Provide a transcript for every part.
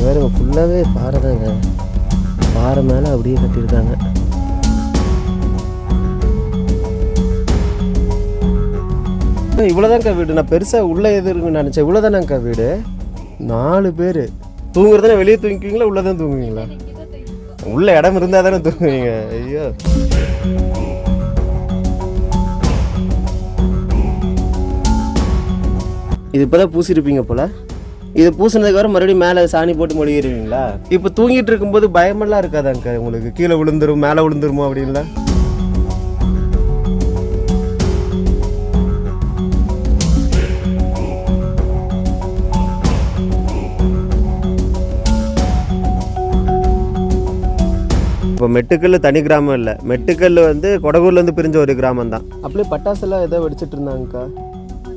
வேறுங்க ஃபுல்லாகவே பாறை தாங்க. பாறை மேலே அப்படியே கட்டியிருக்காங்க. இவ்வளோதான்க்கா வீடு. நான் பெருசாக உள்ளே எது இருக்குன்னு நினச்சேன். இவ்வளோதானாக்கா வீடு. 4 பேர் தூங்குறதுனா வெளியே தூங்கிக்குவீங்களா உள்ளே தான் தூங்குவீங்களா? உள்ள இடம் இருந்தால் தானே தூங்குவீங்க. ஐயோ, இது இப்போ தான் பூசிருப்பீங்க போல். இது பூசினதுக்கு வர மறுபடியும் மேலே சாணி போட்டு மொழிகிடுவீங்களா? இப்போ தூங்கிட்டு இருக்கும்போது பயமெல்லாம் இருக்காதாங்க உங்களுக்கு? கீழே விழுந்துரும் மேலே விழுந்துருமோ அப்படின்லாம்? இப்போ மெட்டுக்கல் தனி கிராமம் இல்லை. மெட்டுக்கல் வந்து கொடகூர்லேருந்து பிரிஞ்ச ஒரு கிராமம் தான். அப்படியே பட்டாசெல்லாம் ஏதோ வெடிச்சிட்டு இருந்தாங்கக்கா.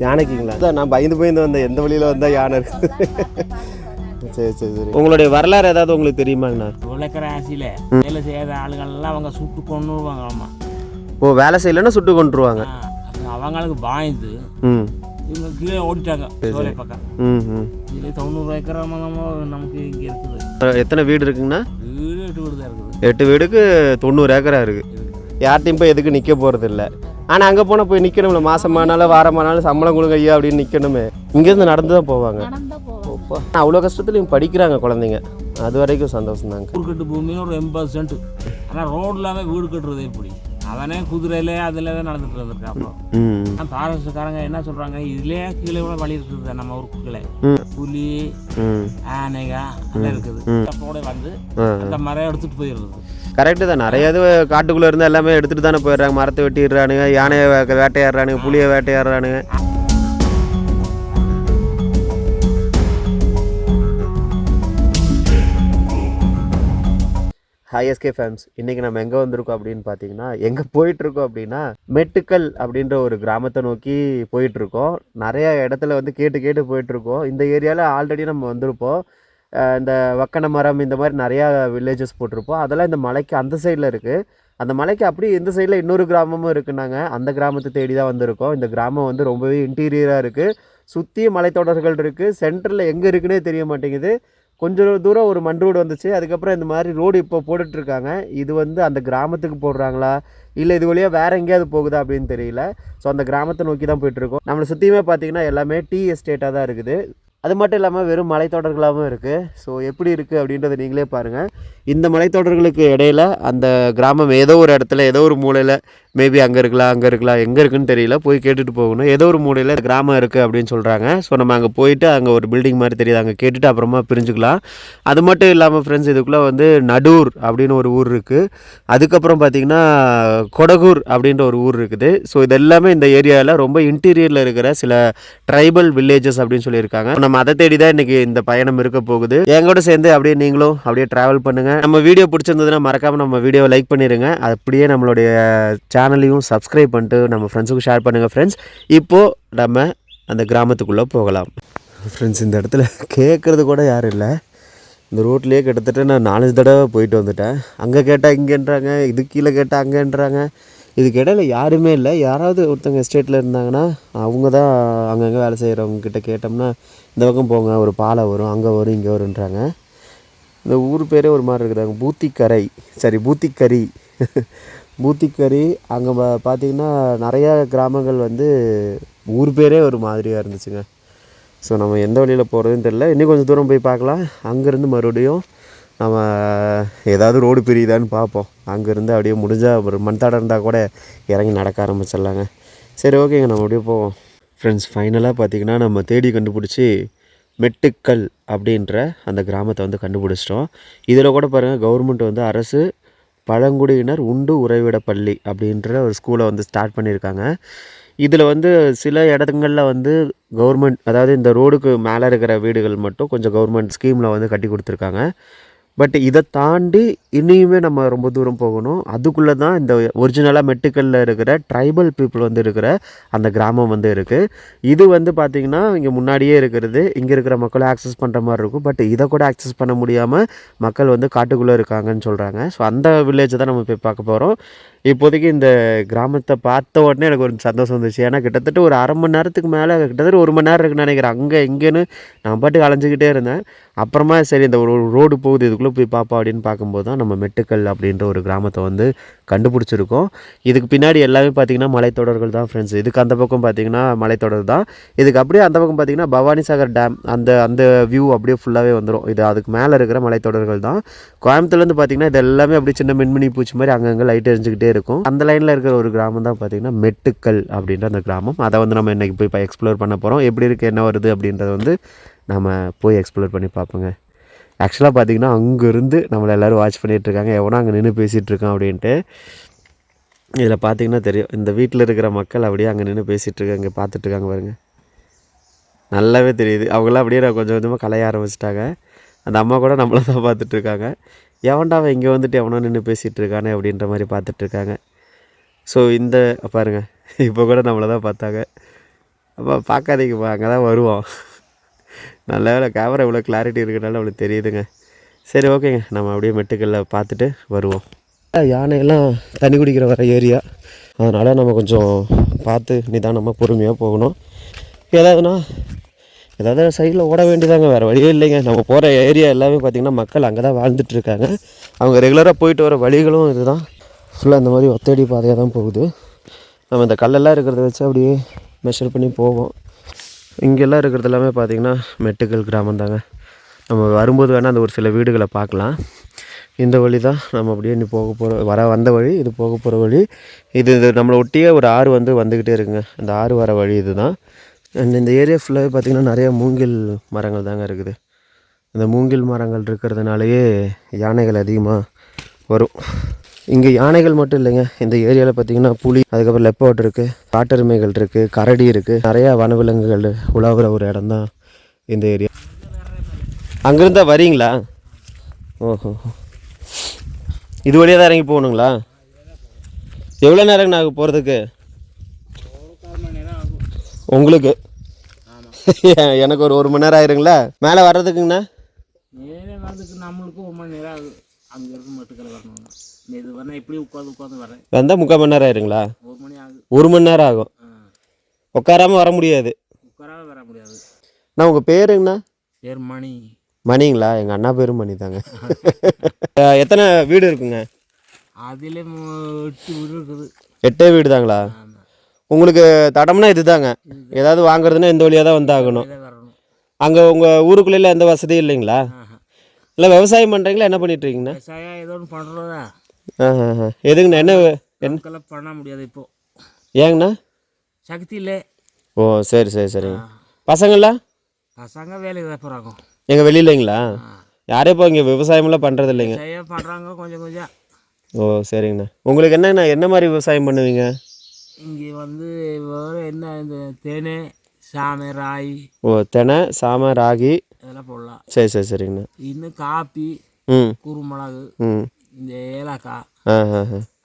யானைக்குங்களா? அதான் நான் பயந்து வந்தேன். எந்த வழியில் வந்தால் யானை இருக்குது. சரி சரி சரி. உங்களுடைய வரலாறு ஏதாவது உங்களுக்கு தெரியுமாங்கண்ணா? உழைக்கிற ஆசையில் வேலை செய்யாத ஆளுகள்லாம் அவங்க சுட்டு கொண்டுருவாங்க. ஆமாம். ஓ, வேலை செய்யலைன்னா சுட்டு கொண்டுருவாங்க. அவங்களுக்கு பாய்ந்து இவங்க கீழே ஓடிட்டாங்க சோலை பக்கம். இதில் 90 ஏக்கர் நமக்கு இங்கே இருக்குது. எத்தனை வீடு இருக்குங்கண்ணா? வீடு 8 வீடு தான் இருக்குது. 8 வீடுக்கு 90 ஏக்கரா இருக்குது. யார்ட்டையும் போய் எதுக்கு நிற்க போகிறது இல்லை. ஆனால் அங்கே போனால் போய் நிற்கணும்ல. மாதமானாலும் வாரமானாலும் சம்பளம் கொடுங்க ஐயா அப்படின்னு நிற்கணுமே. இங்கேருந்து நடந்து தான் போவாங்க. அவ்வளோ கஷ்டத்துலையும் படிக்கிறாங்க குழந்தைங்க. அது வரைக்கும் சந்தோஷம் தாங்க. ஊர் கட்டு பூமியும் ஒரு 80 சென்ட். ஆனால் ரோடு இல்லாமல் வீடு கட்டுறது எப்படி? அவனே குதிரையில அதில் தான் நடந்துட்டு இருந்திருக்கான். அப்புறம் ஃபாரஸ்ட்காரங்க என்ன சொல்கிறாங்க, இதுலேயே கீழே கூட வழி இருக்குது நம்ம ஊருக்குள்ளே. புலி ஆனைகா அதெல்லாம் இருக்குது. அப்போட வந்து அந்த மரம் எடுத்துகிட்டு போயிடுறது. கரெக்டு தான். நிறைய இது காட்டுக்குள்ளே இருந்தால் எல்லாமே எடுத்துகிட்டு தானே போயிடுறாங்க. மரத்தை வெட்டிடுறானுங்க, யானையை வேட்டையாடுறானுங்க, புளியை வேட்டையாடுறானுங்க. ஹைஎஸ்கே ஃபேம்ஸ், இன்றைக்கி நம்ம எங்கே வந்திருக்கோம் அப்படின்னு பார்த்தீங்கன்னா, எங்கே போயிட்டுருக்கோம் அப்படின்னா மெட்டுக்கல் அப்படின்ற ஒரு கிராமத்தை நோக்கி போயிட்டுருக்கோம். நிறையா இடத்துல வந்து கேட்டு போயிட்டுருக்கோம். இந்த ஏரியாவில் ஆல்ரெடி நம்ம வந்திருப்போம். இந்த வக்கன மரம் இந்த மாதிரி நிறையா வில்லேஜஸ் போட்டிருப்போம். அதெல்லாம் இந்த மலைக்கு அந்த சைடில் இருக்குது. அந்த மலைக்கு அப்படியே இந்த சைடில் இன்னொரு கிராமமும் இருக்குன்னாங்க. அந்த கிராமத்தை தேடி தான் வந்திருக்கோம். இந்த கிராமம் வந்து ரொம்பவே இன்டீரியராக இருக்குது. சுற்றி மலைத்தொடர்கள் இருக்குது. சென்டரில் எங்கே இருக்குன்னே தெரிய மாட்டேங்குது. கொஞ்சம் தூரம் ஒரு மண் ரோடு வந்துச்சு. அதுக்கப்புறம் இந்த மாதிரி ரோடு இப்போ போட்டுட்ருக்காங்க. இது வந்து அந்த கிராமத்துக்கு போடுறாங்களா இல்லை இது வழியாக வேறு எங்கேயாவது போகுதா அப்படின்னு தெரியல. ஸோ அந்த கிராமத்தை நோக்கி தான் போயிட்டுருக்கோம். நம்மளை சுற்றியுமே பார்த்திங்கன்னா எல்லாமே டீ எஸ்டேட்டாக தான் இருக்குது. அது மட்டும் இல்லாமல் வெறும் மலைத்தொடர்களாகவும் இருக்குது. ஸோ எப்படி இருக்குது அப்படின்றத நீங்களே பாருங்கள். இந்த மலைத்தொடர்களுக்கு இடையில அந்த கிராமம் ஏதோ ஒரு இடத்துல ஏதோ ஒரு மூலையில் மேபி அங்கே இருக்கலாம் எங்கே இருக்குன்னு தெரியல. போய் கேட்டுட்டு போகணும். ஏதோ ஒரு மூலையில் கிராமம் இருக்குது அப்படின்னு சொல்கிறாங்க. ஸோ நம்ம அங்கே போயிட்டு அங்கே ஒரு பில்டிங் மாதிரி தெரியுது, அங்கே கேட்டுட்டு அப்புறமா பிரிஞ்சுக்கலாம். அது மட்டும் இல்லாமல் ஃப்ரெண்ட்ஸ், இதுக்குள்ளே வந்து நடூர் அப்படின்னு ஒரு ஊர் இருக்குது. அதுக்கப்புறம் பார்த்திங்கன்னா கொடகூர் அப்படின்ற ஒரு ஊர் இருக்குது. ஸோ இது எல்லாமே இந்த ஏரியாவில் ரொம்ப இன்டீரியரில் இருக்கிற சில ட்ரைபல் வில்லேஜஸ் அப்படின்னு சொல்லியிருக்காங்க. நம்ம அதை தேடி தான் இன்றைக்கி இந்த பயணம் இருக்க போகுது. எங்களோட சேர்ந்து அப்படியே நீங்களும் அப்படியே ட்ராவல் பண்ணுங்கள். நம்ம வீடியோ பிடிச்சிருந்ததுன்னா மறக்காமல் நம்ம வீடியோவை லைக் பண்ணிடுங்க. அப்படியே நம்மளுடைய சேனலையும் சப்ஸ்கிரைப் பண்ணிட்டு நம்ம ஃப்ரெண்ட்ஸுக்கும் ஷேர் பண்ணுங்கள் ஃப்ரெண்ட்ஸ். இப்போது நம்ம அந்த கிராமத்துக்குள்ளே போகலாம். ஃப்ரெண்ட்ஸ், இந்த இடத்துல கேட்குறது கூட யாரும் இல்லை. இந்த ரோட்லேயே கிட்டத்தட்ட நான் 4 தடவை போயிட்டு வந்துட்டேன். அங்கே கேட்டால் இங்கேன்றாங்க, இது கீழே கேட்டால் அங்கேன்றாங்க. இதுக்கு இடையில யாருமே இல்லை. யாராவது ஒருத்தவங்க எஸ்டேட்டில் இருந்தாங்கன்னா அவங்க தான் அங்கங்கே வேலை செய்கிறவங்க கிட்ட கேட்டோம்னா இந்த பக்கம் போங்க, ஒரு பாலை வரும், அங்கே வரும், இங்கே வருன்றாங்க. இந்த ஊர் பேரே ஒரு மாதிரி இருக்குதாங்க. பூத்திக்கரி பூத்திக்கரி. அங்கே பார்த்திங்கன்னா நிறையா கிராமங்கள் வந்து ஊர் பேரே ஒரு மாதிரியாக இருந்துச்சுங்க. ஸோ நம்ம எந்த வழியில் போகிறதுன்னு தெரியல. இன்னும் கொஞ்சம் தூரம் போய் பார்க்கலாம். அங்கேருந்து மறுபடியும் நம்ம ஏதாவது ரோடு பிரியுதான்னு பார்ப்போம். அங்கேருந்து அப்படியே முடிஞ்சால் ஒரு மண்தாடம் இருந்தால் கூட இறங்கி நடக்க ஆரம்பிச்சிடலாங்க. சரி, ஓகேங்க, நம்ம அப்படியே போவோம். ஃப்ரெண்ட்ஸ், ஃபைனலாக பார்த்திங்கன்னா நம்ம தேடி கண்டுபிடிச்சி மெட்டுக்கல் அப்படின்ற அந்த கிராமத்தை வந்து கண்டுபிடிச்சிட்டோம். இதில் கூட பாருங்கள், கவர்மெண்ட் வந்து அரசு பழங்குடியினர் உண்டு உறைவிட பள்ளி அப்படின்ற ஒரு ஸ்கூலை வந்து ஸ்டார்ட் பண்ணியிருக்காங்க. இதில் வந்து சில இடங்களில் வந்து கவர்மெண்ட், அதாவது இந்த ரோடுக்கு மேலே இருக்கிற வீடுகள் மட்டும் கொஞ்சம் கவர்மெண்ட் ஸ்கீமில் வந்து கட்டி கொடுத்துருக்காங்க. பட் இதை தாண்டி இனியுமே நம்ம ரொம்ப தூரம் போகணும். அதுக்குள்ளே தான் இந்த ஒரிஜினலாக மெட்டுக்கல்லில் இருக்கிற ட்ரைபல் பீப்புள் வந்து இருக்கிற அந்த கிராமம் வந்து இருக்குது. இது வந்து பார்த்திங்கன்னா இங்கே முன்னாடியே இருக்கிறது. இங்கே இருக்கிற மக்களை ஆக்சஸ் பண்ணுற மாதிரி இருக்கும். பட் இதை கூட ஆக்சஸ் பண்ண முடியாமல் மக்கள் வந்து காட்டுக்குள்ளே இருக்காங்கன்னு சொல்கிறாங்க. ஸோ அந்த வில்லேஜை தான் நம்ம போய் பார்க்க போகிறோம். இப்போதைக்கு இந்த கிராமத்தை பார்த்த உடனே எனக்கு ஒரு சந்தோஷம் வந்துச்சு. ஏன்னா கிட்டத்தட்ட ஒரு 1/2 மணி நேரத்துக்கு மேலே கிட்டத்தட்ட 1 மணி நேரம் இருக்குன்னு நினைக்கிறேன். அங்கே இங்கேன்னு நான் பாட்டுக்கு அலைஞ்சிக்கிட்டே இருந்தேன். அப்புறமா சரி இந்த ஒரு ரோடு போகுது இதுக்குள்ளே போய் பார்ப்போம் அப்படின்னு பார்க்கும்போது தான் நம்ம மெட்டுக்கல் அப்படின்ற ஒரு கிராமத்தை வந்து கண்டுபிடிச்சிருக்கோம். இதுக்கு பின்னாடி எல்லாமே பார்த்திங்கன்னா மலைத்தொடர்கள் தான் ஃப்ரெண்ட்ஸ். இதுக்கு அந்த பக்கம் பார்த்திங்கன்னா மலைத்தொடர் தான். இதுக்கு அப்படியே அந்த பக்கம் பார்த்திங்கன்னா பவானிசாகர் டேம் அந்த அந்த வியூ அப்படியே ஃபுல்லாகவே வந்துடும். இது அதுக்கு மேலே இருக்கிற மலைத்தொடர்கள் தான். கோயம்புத்தூர்லேருந்து பார்த்திங்கன்னா இது எல்லாமே அப்படியே சின்ன மின்மினி பூச்சி மாதிரி அங்கங்கே லைட் எரிஞ்சுக்கிட்டே இருக்கும். அந்த லைனில் இருக்கிற ஒரு கிராமம் தான் பார்த்திங்கன்னா மெட்டுக்கல் அப்படின்ற அந்த கிராமம். அதை வந்து நம்ம இன்றைக்கி போய் எக்ஸ்ப்ளோர் பண்ண போகிறோம். எப்படி இருக்குது என்ன வருது அப்படின்றத வந்து நம்ம போய் எக்ஸ்ப்ளோர் பண்ணி பார்ப்போங்க. ஆக்சுவலாக பார்த்திங்கன்னா அங்கேருந்து நம்மளை எல்லோரும் வாட்ச் பண்ணிகிட்ருக்காங்க. எவனோ அங்கே நின்று பேசிகிட்டு இருக்கான் அப்படின்ட்டு. இதில் பார்த்திங்கன்னா தெரியும் இந்த வீட்டில் இருக்கிற மக்கள் அப்படியே அங்கே நின்று பேசிகிட்ருக்காங்க. இங்கே பார்த்துட்ருக்காங்க பாருங்கள், நல்லாவே தெரியுது. அவங்களாம் அப்படியே கொஞ்சம் கொஞ்சமாக கலைய ஆரம்பிச்சிட்டாங்க. அந்த அம்மா கூட நம்மளை தான் பார்த்துட்ருக்காங்க. எவன்டா அவன் இங்கே வந்துட்டு எவனோ நின்று பேசிகிட்டு இருக்கானே அப்படின்ற மாதிரி பார்த்துட்ருக்காங்க. ஸோ இந்த பாருங்கள் இப்போ கூட நம்மளை தான் பார்த்தாங்க. அப்போ பார்க்காதீங்கப்பா, அங்கே தான் வருவோம். நல்ல வேலை கேமரா இவ்வளோ கிளாரிட்டி இருக்கிறனால அவளுக்கு தெரியுதுங்க. சரி ஓகேங்க, நம்ம அப்படியே மெட்டுக்கல்ல பார்த்துட்டு வருவோம். யானையெல்லாம் தண்ணி குடிக்கிற வர ஏரியா, அதனால் நம்ம கொஞ்சம் பார்த்து நிதானமாக பொறுமையாக போகணும். ஏதாவது சைடில் ஓட வேண்டியதாங்க, வேறு வழியே இல்லைங்க. நம்ம போகிற ஏரியா எல்லாமே பார்த்திங்கன்னா மக்கள் அங்கே தான் வாழ்ந்துட்டுருக்காங்க. அவங்க ரெகுலராக போயிட்டு வர வழிகளும் இதுதான். ஃபுல்லாக இந்த மாதிரி ஒத்தடி பாதையாக தான் போகுது. நம்ம இந்த கல்லெல்லாம் இருக்கிறத வச்சு அப்படியே மெஷர் பண்ணி போவோம். இங்கெல்லாம் இருக்கிறது எல்லாமே பார்த்திங்கன்னா மெட்டுக்கல் கிராமம் தாங்க. நம்ம வரும்போது வேணால் அந்த ஒரு சில வீடுகளை பார்க்கலாம். இந்த வழி தான் நம்ம அப்படியே இன்னும் போக போகிற வந்த வழி. இது போக போகிற வழி. இது நம்மளை ஒட்டியே ஒரு ஆறு வந்துக்கிட்டே இருக்குங்க. அந்த ஆறு வர வழி இது தான். அண்ட் இந்த ஏரியா ஃபுல்லாகவே பார்த்திங்கன்னா நிறையா மூங்கில் மரங்கள் தாங்க இருக்குது. இந்த மூங்கில் மரங்கள் இருக்கிறதுனாலேயே யானைகள் அதிகமாக வரும். இங்கே யானைகள் மட்டும் இல்லைங்க, இந்த ஏரியாவில் பார்த்திங்கன்னா புலி, அதுக்கப்புறம் லெப்பர்ட் இருக்குது, காட்டெருமைகள் இருக்குது, கரடி இருக்குது, நிறையா வனவிலங்குகள் உலாவுற ஒரு இடம் தான் இந்த ஏரியா. அங்கேருந்தா வரீங்களா? ஓஹோ, இது வழியாக தான் இறங்கி போகணுங்களா? எவ்வளோ நேரம் நாங்கள் போகிறதுக்கு? உங்களுக்கு எனக்கு ஒரு 1 மணி நேரம் ஆயிருங்களா? மேலே வர்றதுக்குங்கண்ணா? மேலே வர்றதுக்கு நம்மளுக்கு 1 மணி நேரம் ஆகுது. அங்கேருந்து மெட்டுக்கல் வரணும். இது வரணும் இப்படி உட்காந்து வரேன் வந்தால் 3/4 மணி நேரம் ஆயிருங்களா? 1 மணி ஆகுது. 1 மணி நேரம் ஆகும். உட்காராமல் வர முடியாது. உட்காராம வர முடியாது. நான் உங்கள் பேருங்கண்ணா? பேர் மணி. மணிங்களா? எங்கள் அண்ணா பேரும் மணி தாங்க. எத்தனை வீடு இருக்குங்க? அதில் 8 வீடு இருக்குது. 8 வீடு தாங்களா? உங்களுக்கு தடம்னா இது தாங்க. ஏதாவது வாங்குறதுன்னா இந்த வழியாக தான் வந்தாகணும். அங்கே உங்கள் ஊருக்குள்ளே எந்த வசதியும் இல்லைங்களா? இல்லை விவசாயம் பண்ணுறீங்களா? என்ன பண்ணிட்டுருக்கீங்கண்ணா? விவசாயம் ஏதோ ஒன்று பண்ணுறதா? எதுங்கண்ணா? என்ன பண்ண முடியாது இப்போ. ஏங்கண்ணா? சக்தி இல்லை. ஓ சரி சரி சரிங்க. பசங்களா? பசங்க வேலைக்கு தான் போகிறாங்க. எங்கள் வெளியிலைங்களா? யாரே இப்போ இங்கே விவசாயமெல்லாம் பண்ணுறது இல்லைங்க. விவசாயம் பண்ணுறாங்க கொஞ்சம் கொஞ்சம். ஓ சரிங்கண்ணா. உங்களுக்கு என்னங்கண்ணா என்ன மாதிரி விவசாயம் பண்ணுவீங்க? இங்கே வேறு என்ன இந்த தேனை, சாமை, ராகி. ஓ தெனை, சாமை, ராகி இதெல்லாம் போடலாம். சரி சரி சரிங்கண்ணா. இன்னும் காப்பி, குருமிளகு, இந்த ஏலக்காய்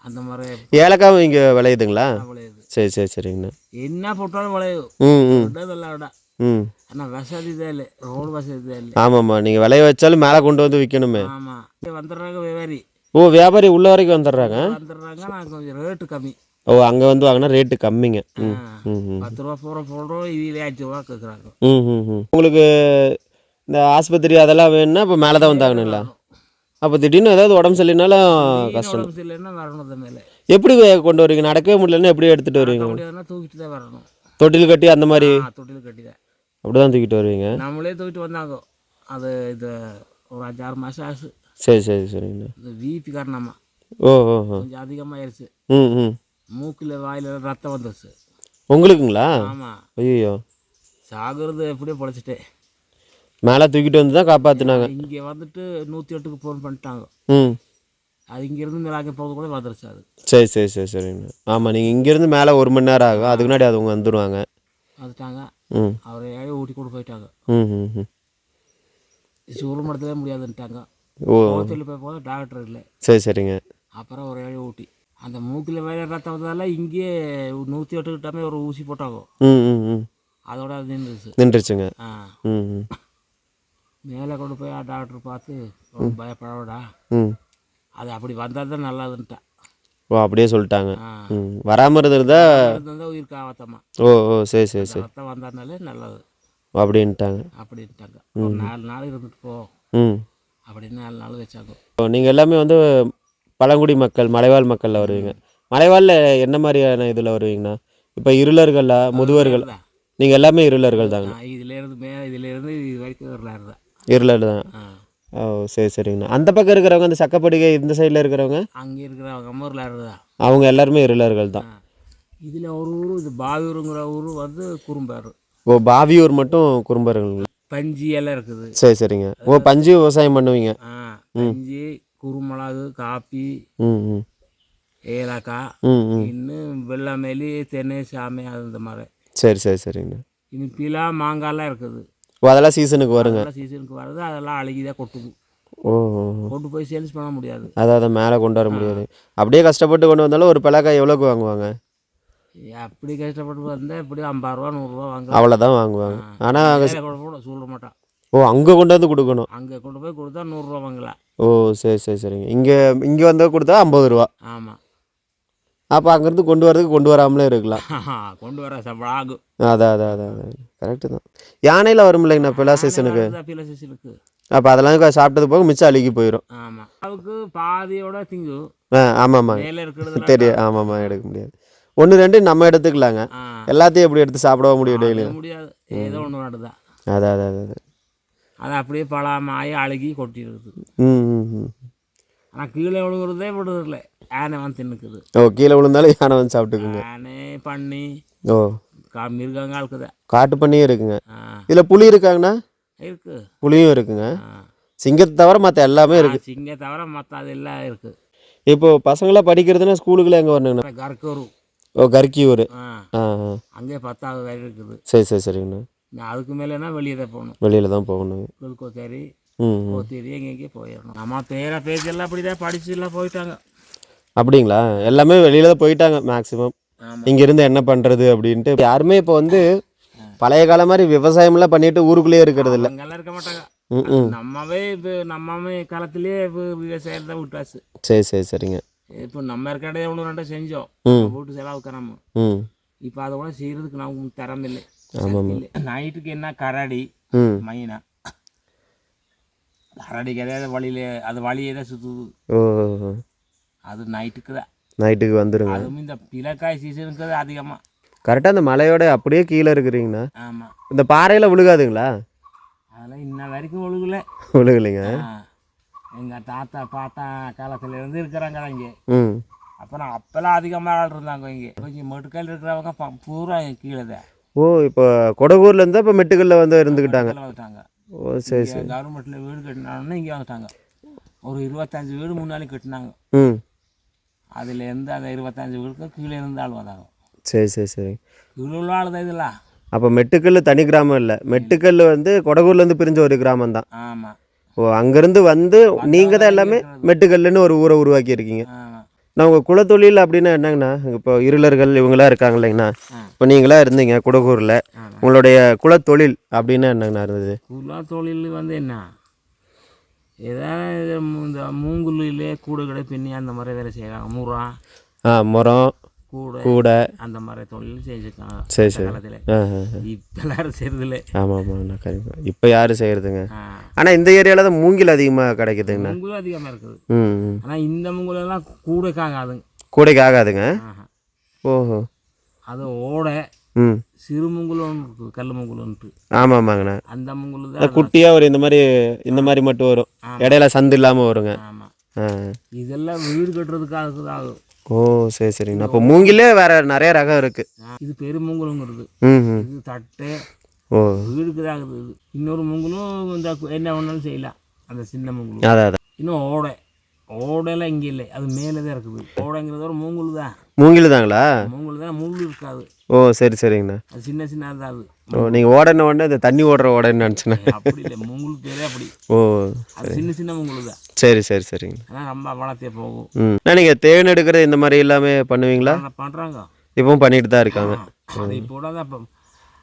அந்த மாதிரி. ஏலக்காவும் இங்கே விளையுதுங்களா? விளையுது. சரி சரி சரிங்கண்ணா. என்ன போட்டாலும் விளையும். இதெல்லாம் விட ஆனால் வசதி தான் இல்லை, ரோடு வசதி தான் இல்லை. ஆமாம்மா, நீங்கள் விளைய வச்சாலும் மேலே கொண்டு வந்து விற்கணுமே. ஆமாம், வந்துடுறாங்க வியாபாரி. ஓ வியாபாரி உள்ள வரைக்கும் வந்துடுறாங்க. நான் கொஞ்சம் ரேட்டு கம்மி. ஓ அங்கே வந்து வாங்கினா ரேட்டு கம்மிங்க. 10 ரூபா போடுறோம், இதில் 5 ரூபா கேட்குறாங்க. உங்களுக்கு இந்த ஆஸ்பத்திரி அதெல்லாம் வேணும்னா இப்போ மேலே தான் வந்தாகணுங்களா? அப்போ திடீர்னு ஏதாவது உடம்பு சரியில்லைனாலும் கஷ்டம். உடம்பு சரியில்லைன்னா வரணும். மேலே எப்படி கொண்டு வருவீங்க? நடக்கவே முடியலன்னா எப்படி எடுத்துகிட்டு வருவீங்க? தூக்கிட்டு தான் வரணும். தொட்டில் கட்டி அந்த மாதிரி? தொட்டில் கட்டி தான். அப்படி தான் தூக்கிட்டு வருவீங்க? நம்மளே தூக்கிட்டு வந்தாங்க. அது இது ஒரு 5-6 மாதம் ஆச்சு. சரி சரி சரிங்கண்ணா. இது விபி காரணமாக கொஞ்சம் அதிகமாகிடுச்சு. மூக்கில் வாயில் ரத்தம் வந்துடுச்சு. உங்களுக்குங்களா? ஆமாம். ஐயோ, சாகுறது எப்படியோ பொழைச்சிட்டேன். மேலே தூக்கிட்டு வந்து தான் காப்பாற்றினாங்க. இங்கே வந்துட்டு 108க்கு ஃபோன் பண்ணிட்டாங்க. அது இங்கேருந்து மேலே அங்கே போகிறது கூட வந்துருச்சு. அது சரி சரி சரி சரிங்கண்ணா. ஆமாம், நீங்கள் இங்கேருந்து மேலே 1 மணி நேரம் ஆகும். அதுக்கு முன்னாடி அது வந்துடுவாங்க. வந்துட்டாங்க. அவரை ஊட்டி கொண்டு போயிட்டாங்க. சூழல் மடத்தவே முடியாதுன்ட்டாங்க. சொல்லி போய் போதும் டாக்டர் இல்லை. சரி சரிங்க. அப்புறம் ஒரு ஊட்டி அந்த மூக்கில் வேலை ரத்தம் வந்ததால இங்கே 108 கிட்டமே ஒரு ஊசி போட்டாங்க. அதோட அது நின்றுச்சுங்க. மேலே கொண்டு போய் டாக்டர் பார்த்து பயப்படா, அது அப்படி வந்தால் தான் நல்லாதுன்ட்டா. ஓ அப்படியே சொல்லிட்டாங்க. ஆ. வராமல் இருந்திருந்தா. இருந்தால் உயிருக்கு ஆபத்தமா. ஓ ஓ சரி சரி சரி. ரத்தம் வந்ததுனாலே நல்லது அப்படின்ட்டாங்க. அப்படின்ட்டாங்க. ஒரு 4 நாள் இருந்துட்டு போ ம். அப்படின்னு 4 நாள் வச்சாங்க. நீங்கள் எல்லாமே வந்து பழங்குடி மக்கள், மலைவாழ் மக்களில் வருவீங்க. மலைவாழில் என்ன மாதிரியான இதில் வருவீங்கண்ணா? இப்போ இருளர்களா, முதுவர்கள்? தான் நீங்கள் எல்லாமே இருளர்கள் தாங்கண்ணா. இதுலேருந்து இதுலேருந்து இது வரைக்கும் வரலாறு தான். இருளர் தான். ஆ. ஓ சரி சரிங்கண்ணா. அந்த பக்கம் இருக்கிறவங்க, இந்த சக்கப்படிகை இந்த சைடில் இருக்கிறவங்க, அங்கே இருக்கிறவங்க அம்மூர்லாறு தான். அவங்க எல்லாருமே இருளர்கள் தான். இதில் ஒரு ஊர் இது பாவியூருங்கிற ஊர் வந்து குறும்பாறு. ஓ பாவியூர் மட்டும் குறும்பர்கள். பஞ்சி எல்லாம் இருக்குது. சரி சரிங்க. ஓ பஞ்சு விவசாயம் பண்ணுவீங்க. பஞ்சி, குறுமிளகு, காப்பி, ம் ம் ஏலக்காய், ம் ம் இன்னும் வெள்ளமேலி, தென்னை, சாமை அந்த மாதிரி. சரி சரி சரிங்கண்ணா. இன்னும் பிலா, மாங்காய்லாம் இருக்குது. ஓ அதெல்லாம் சீசனுக்கு வருங்க. அதெல்லாம் சீசனுக்கு வருது. அதெல்லாம் அழுகிதான் கொட்டுது. ஓ கொண்டு போய் சேல்ஸ் பண்ண முடியாது. அதை மேலே கொண்டு வர முடியாது. அப்படியே கஷ்டப்பட்டு கொண்டு வந்தாலும் ஒரு பலக்காய் எவ்வளோக்கு வாங்குவாங்க? அப்படி கஷ்டப்பட்டு வந்தால் இப்படி 50 ரூபா 100 ரூபா வாங்க. அவ்வளோதான் வாங்குவாங்க. ஆனால் அங்கே கூட சொல்ல மாட்டான். ஓ அங்கே கொண்டு வந்து கொடுக்கணும். அங்கே கொண்டு போய் கொடுத்தா 100 ரூபா வாங்கலாம். ஓ சரி சரி சரிங்க. இங்கே வந்து கொடுத்தா 50 ரூபா. ஆமாம். அப்போ அங்கேருந்து கொண்டு வரதுக்கு கொண்டு வராமலே இருக்கலாம். கொண்டு வர சம்பளம் ஆகும். அதான் அதான் அதான் அதான் கரெக்டு தான். யானையில் வரும் இல்லைங்கண்ணா பிலா சீசனுக்கு? பிலா சீசனுக்கு அப்போ அதெல்லாம் சாப்பிட்டது போக மிச்சம் அழுகி போயிடும். ஆமாம். அதுக்கு பாதியோட திங்கு. ஆமாம்மா மேலே இருக்கிறது தெரியும். ஆமாம்மா எடுக்க முடியாது. 1 2 நம்ம எடுத்துக்கலாங்க. எல்லாத்தையும் எப்படி எடுத்து சாப்பிடவும் முடியும் டெய்லியும்? முடியாது. ஏதோ ஒன்று நடுதான். அதான் அதான் அதான். அது அப்படியே பழமாயி அழுகி கொட்டிடுது. ம் ம் ம் ஆனால் கீழே விழுகிறதே விடுறதில்ல. யானை வந்து தின்னுக்குது. ஓ கீழே விழுந்தாலும் யானை வந்து சாப்பிட்டுக்குங்க. யானை, பன்னி, ஓ மிருகங்க இருக்குதா. காட்டு பண்ணியும் இருக்குங்க. இதில் புலி இருக்காங்கண்ணா? இருக்கு. புலியும் இருக்குங்க. சிங்கத்தை தவிர மற்ற எல்லாமே இருக்குது. சிங்கத்தை தவிர மற்ற அதெல்லாம் இருக்குது. இப்போது பசங்களாம் படிக்கிறதுனா ஸ்கூலுக்குள்ள எங்கே வரணுங்கண்ணா? கற்கூர். ஓ கர்க்கியூர். அங்கே 10வது வரை இருக்குது. சரி சரி சரிங்கண்ணா. அதுக்கு மேலேனா வெளியே தான் போகணும். வெளியில் தான் போகணுங்க. புல்கோத்தேரி, ம் கோத்தேரி எங்கெங்கே போயிடணும். நம்ம பேச்செல்லாம் அப்படி தான் படிச்சுலாம் போயிட்டாங்க. அப்படிங்களா? எல்லாமே வெளியில் தான் போயிட்டாங்க மேக்ஸிமம். இங்கேருந்து என்ன பண்ணுறது அப்படின்ட்டு யாருமே இப்போ வந்து பழைய காலம் மாதிரி விவசாயம்லாம் பண்ணிட்டு ஊருக்குள்ளேயே இருக்கிறது இல்லை. அங்கெல்லாம் இருக்க மாட்டாங்க. நம்மவே காலத்திலேயே விவசாயம் தான் விட்டாச்சு. சரி சரி சரிங்க. இப்போ நம்ம இருக்காடே 1 2 செஞ்சோம் வீட்டு செலவுக்கு நம்ம. இப்போ அதை கூட செய்யறதுக்கு நமக்கு திறமை இல்லை. நைட்டுக்கு என்ன கரடி மைனா. கரடிக்கு எதாவது வழியில அது வழியே தான் சுற்றுது. ஓ அது நைட்டுக்கு தான். நைட்டுக்கு வந்துடுங்க. அதுவும் இந்த பிளக்காய் சீசனுக்கு தான் அதிகமாக. கரெக்டாக அந்த மலையோட அப்படியே கீழே இருக்கிறீங்கண்ணா. ஆமாம். இந்த பாறையில் விழுகாதுங்களா? அதெல்லாம் இன்ன வரைக்கும் விழுகலை. விழுகலைங்க. எங்கள் தாத்தா பாட்டா காலத்துலேருந்து இருக்கிறாங்க இங்கே. ம் அப்புறம் அப்போல்லாம் அதிகமாக ஆள் இருந்தாங்க இங்கே. கொஞ்சம் மெட்டுக்கல் இருக்கிறவங்க பூரா கீழே தான். ஓ இப்போ கொடகூர்லேருந்து இப்போ மெட்டுக்கல்ல வந்து இருந்துக்கிட்டாங்க. வந்துட்டாங்க. ஓ சரி சரி. கவர்மெண்ட்டில் வீடு கட்டினாலும் இங்கே வந்துட்டாங்க. ஒரு 25 வீடு முன்னாடி கட்டினாங்க. ம் அதுலேருந்து அந்த 25 வீடுக்கு கீழே இருந்து ஆள் வந்தாங்க. சரி சரி சரி. இவ்வளோ உள்ள ஆள் தான் இதெல்லாம். அப்போ மெட்டுக்கல் தனி கிராமம் இல்லை. மெட்டுக்கல் வந்து கொடகூர்லேருந்து பிரிஞ்ச ஒரு கிராமம் தான். ஆமாம். ஓ அங்கேருந்து வந்து நீங்கள் தான் எல்லாமே மெட்டுக்கல்லுன்னு ஒரு ஊரை உருவாக்கி இருக்கீங்க. ஆமாம். நான் உங்கள் குலத்தொழில் அப்படின்னா என்னங்கண்ணா? இப்போ இருளர்கள் இவங்களாம் இருக்காங்க இல்லைங்கண்ணா. இப்போ நீங்களாம் இருந்தீங்க குடகூரில். உங்களுடைய குலத்தொழில் அப்படின்னா என்னங்கண்ணா இருந்தது? குலத்தொழில் வந்து என்ன, ஏதாவது இந்த மூங்குலிலே கூடை கடை பின்னி அந்த மாதிரி வேலை செய்கிறாங்க. முறம் கூடை அந்த மாதிரி தொழில் செஞ்சுருக்காங்க. சரி சரி. இப்போ எல்லாரும் செய்யறதில்ல. ஆமாம் ஆமாண்ணா கண்டிப்பாக. இப்போ யாரும் செய்கிறதுங்க? ஆனால் இந்த ஏரியாவில் தான் மூங்கில் அதிகமாக கிடைக்குதுங்கண்ணா. மூங்கிலும் அதிகமாக இருக்குது. ம் ஆனால் இந்த மூங்கிலெல்லாம் கூடைக்கு ஆகாதுங்க. கூடைக்கு ஆகாதுங்க. ஓஹோ. அது ஓடை. ம் சிறு மூங்குலும் இருக்குது, கல் மூங்குலுன்ட்டு. ஆமாம் ஆமாங்கண்ணா. அந்த மூங்குல் தான் குட்டியாக ஒரு இந்த மாதிரி மட்டும் வரும். இடையில சந்து இல்லாமல் வருங்க. ஆமாம். இதெல்லாம் வீடு கட்டுறதுக்காக ஆகும். ஓ சரி சரிங்கண்ணா. அப்போ மூங்கிலே வேற நிறைய ரகம் இருக்குது. இது பெருமூங்குலுங்கிறது. இது தட்டு. ஓ வீடுக்கு தான் ஆகுது. இது இன்னொரு மூங்குலும் இந்த என்ன ஒன்றாலும் செய்யலாம். அந்த சின்ன மூங்குலும். அதான். இன்னும் ஓடையெல்லாம் இங்கே இல்லை, அது மேலே தான் இருக்குது. ஓடைங்கிறது ஒரு மூங்குல் தான். மூங்கில் தாங்களா? மூங்குல் தான், முள் இருக்காது. ஓ சரி சரிங்கண்ணா. அது சின்ன சின்ன தான் அது. ஓ நீங்கள் ஓடன உடனே இந்த தண்ணி ஓடுற ஓடன்னு நினச்சினேன். அப்படி இல்லை, மூங்குல் பேரே அப்படி. ஓ அது சின்ன சின்ன மூங்குல் தான். சரி சரி சரிங்க. ஆனால் ரொம்ப வளர்த்தே போகும். நீங்கள் தேன் எடுக்கிறது இந்த மாதிரி எல்லாமே பண்ணுவீங்களா? பண்ணுறாங்க. இப்பவும் பண்ணிட்டு தான் இருக்காங்க. அது இப்போ தான் இப்போ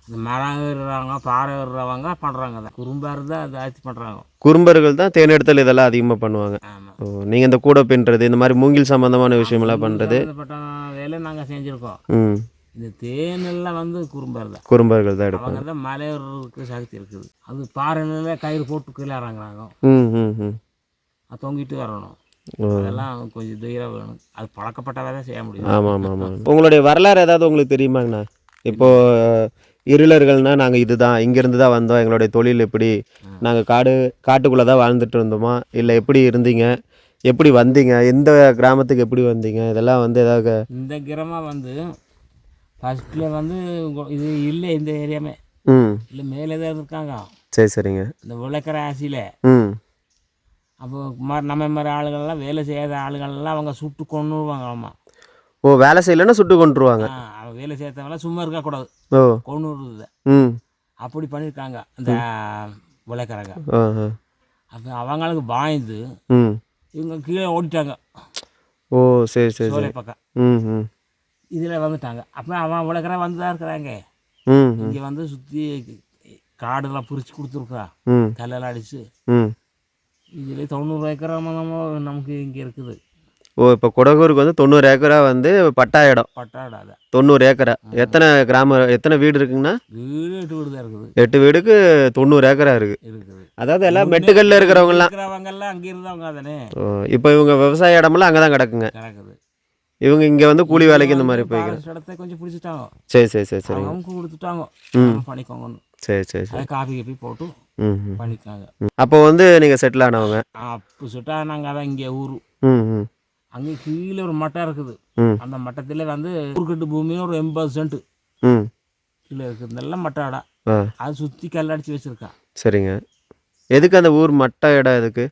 இந்த மரம் ஏறுறவங்க பாறை ஏறுறவங்க பண்ணுறாங்க. தான் குறும்பாக இருந்தால் அதை ஆட்சி பண்ணுறாங்க. குறும்பர்கள் தான் தேன் எடுத்தல் இதெல்லாம் அதிகமாக பண்ணுவாங்க. ஆமாம். ஓ நீங்கள் இந்த கூடை பின்னுறது இந்த மாதிரி மூங்கில் சம்மந்தமான விஷயமெல்லாம் பண்ணுறது சம்மந்தப்பட்ட வேலை நாங்கள் செஞ்சுருக்கோம். ம் இந்த தேனெல்லாம் வந்து குறும்பர் தான். குறும்பர்கள் தான் எடுப்பாங்க. அவங்க தான் மலையேறதுக்கு சக்தி இருக்குது. அது பாறையில கயிறு போட்டு கீழே இறங்குறாங்க. ம் ம் ம் அது தொங்கிட்டு வரணும். அதெல்லாம் கொஞ்சம் தூரம் வேணும். அது பழக்கப்பட்டதாக தான் செய்ய முடியும். ஆமாம் ஆமாம் ஆமாம். உங்களுடைய வரலாறு ஏதாவது உங்களுக்கு தெரியுமாங்கண்ணா? இப்போது இருளர்கள்னால் நாங்கள் இதுதான் இங்கேருந்து தான் வந்தோம், எங்களுடைய தொழில் எப்படி, நாங்கள் காட்டுக்குள்ளே தான் வாழ்ந்துட்டு இருந்தோமா, இல்லை எப்படி இருந்தீங்க, எப்படி வந்தீங்க, எந்த கிராமத்துக்கு எப்படி வந்தீங்க, இதெல்லாம் வந்து ஏதாவது. இந்த கிராமம் வந்து ஃபஸ்ட்டில் வந்து இது இல்லை இந்த ஏரியாமே. ம் இல்லை மேலே தான் இருக்காங்க. சரி சரிங்க. இந்த விளக்கிற ஆசையில் ம் அப்போ நம்ம மாதிரி ஆளுகள்லாம் வேலை செய்யாத ஆளுகள்லாம் அவங்க சுட்டு கொண்டுருவாங்களாம்மா. ஓ வேலை செய்யலைன்னா சுட்டு கொண்டுருவாங்க. அவங்க வேலை செய்யறவங்களாம் சும்மா இருக்கக்கூடாது, ஓ கொண்டுருது. ம் அப்படி பண்ணியிருக்காங்க அந்த விளக்குறாங்க. ஆ ஆ அப்போ அவங்களுக்கு பாய்ந்து ம் இவங்க கீழே ஓடிட்டாங்க. ஓ சரி சரி சோலை சரி. பக்கம் ம் ம் இதில் வந்துட்டாங்க. அப்போ அவன் விளக்குற வந்து தான் இருக்கிறாங்க. ம் ம் இங்கே வந்து சுற்றி காடெல்லாம் பிரித்து கொடுத்துருக்கான், ம் கல்லெல்லாம் அடித்து. ம் இதில் 90 ஏக்கர் நமக்கு இங்கே இருக்குது. ஓ இப்போ குடகூருக்கு வந்து 90 ஏக்கரா வந்து பட்டா இடம். பட்டாடா அதை 90 ஏக்கரா. எத்தனை வீடு இருக்குங்கண்ணா? வீடு 8 வீடு தான் இருக்குது. 8 வீடுக்கு 90 ஏக்கரா இருக்குது. இருக்குது. அதாவது எல்லாம் மெட்டுக்கல்ல இருக்கிறவங்கலாம். இருக்கிறவங்கெல்லாம் அங்கே இருந்தவங்க தானே. ஓ இப்போ இவங்க விவசாய இடமெல்லாம் அங்கே தான் கிடக்குங்க. கிடக்குது. இவங்க இங்கே வந்து கூலி வேலைக்கு இந்த மாதிரி போய்க்கிறேன். இடத்த கொஞ்சம் பிடிச்சிட்டாங்க. சரி சரி சரி சரிங்க. அவங்க கொடுத்துட்டாங்க, பண்ணிக்கோங்கன்னு. சரி சரி சரி. அதை காப்பி கப்பி போட்டு ம் ம் பண்ணிக்காங்க. அப்போ வந்து நீங்கள் செட்டில் ஆனவங்க. அப்போ சுட்டா நாங்கள் அதான் இங்கே ஊர். ம் ம் அங்கே கீழே ஒரு மட்டம் இருக்குது. ம் அந்த மட்டத்தில் வந்து ஊர்கட்டு பூமின்னு ஒரு 80 சென்ட் ம் கீழே இருக்குது. நல்ல மட்டை இடம். ஆ அது சுற்றி கல்லடிச்சு வச்சுருக்கான். சரிங்க. எதுக்கு அந்த ஊர் மட்ட இடம் எதுக்கு?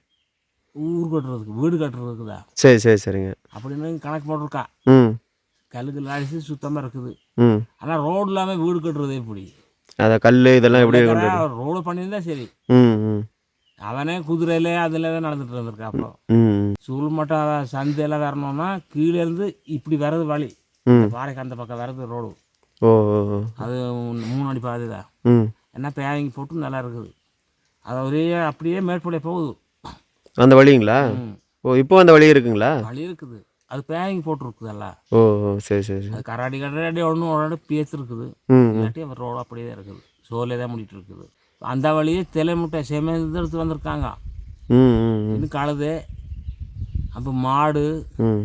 ஊர் கட்டுறதுக்கு, வீடு கட்டுறதுக்கு தான். சரி சரி சரிங்க. அப்படின்னு கணக்கு போட்டிருக்கான். ம் கல்லுக்கு அடிச்சு சுத்தமாக இருக்குது. ம் ஆனால் ரோடு இல்லாமல் வீடு கட்டுறது எப்படி? அதை கல் இதெல்லாம் எப்படி கொண்டு. ரோடு பண்ணியிருந்தா சரி. ம் ம் அவனே குதிரையில அதில் தான் நடந்துட்டு இருந்திருக்கான். அப்புறம் ம் சூழ் மட்டும் சந்தையெல்லாம் வரணும்னா கீழே இருந்து இப்படி வர்றது வழி. ம் பாறைக்கு அந்த பக்கம் வர்றது ரோடு. ஓ ஓ ஓ அது 3 அடி பாதை தான். ம் என்ன பேங்கிங் போட்டு நல்லா இருக்குது. அது ஒரே அப்படியே மேற்படியே போகுது. அந்த வழிங்களா? ஓ இப்போ அந்த வழி இருக்குங்களா? வழி இருக்குது. அது பேங்கிங் போட்டுருக்குதல்ல. ஓ ஓ சரி சரி சரி. அது கராடி ஒன்று பேத்துருக்குது. ம் இல்லாட்டி அவர் ரோடு அப்படியே தான் இருக்குது. சோலே தான் முடிட்டு இருக்குது. அந்த வழியே முட்டை செமந்து எடுத்து வந்திருக்காங்க. ம் ம் இன்னும் கழுது, அப்போ மாடு, ம்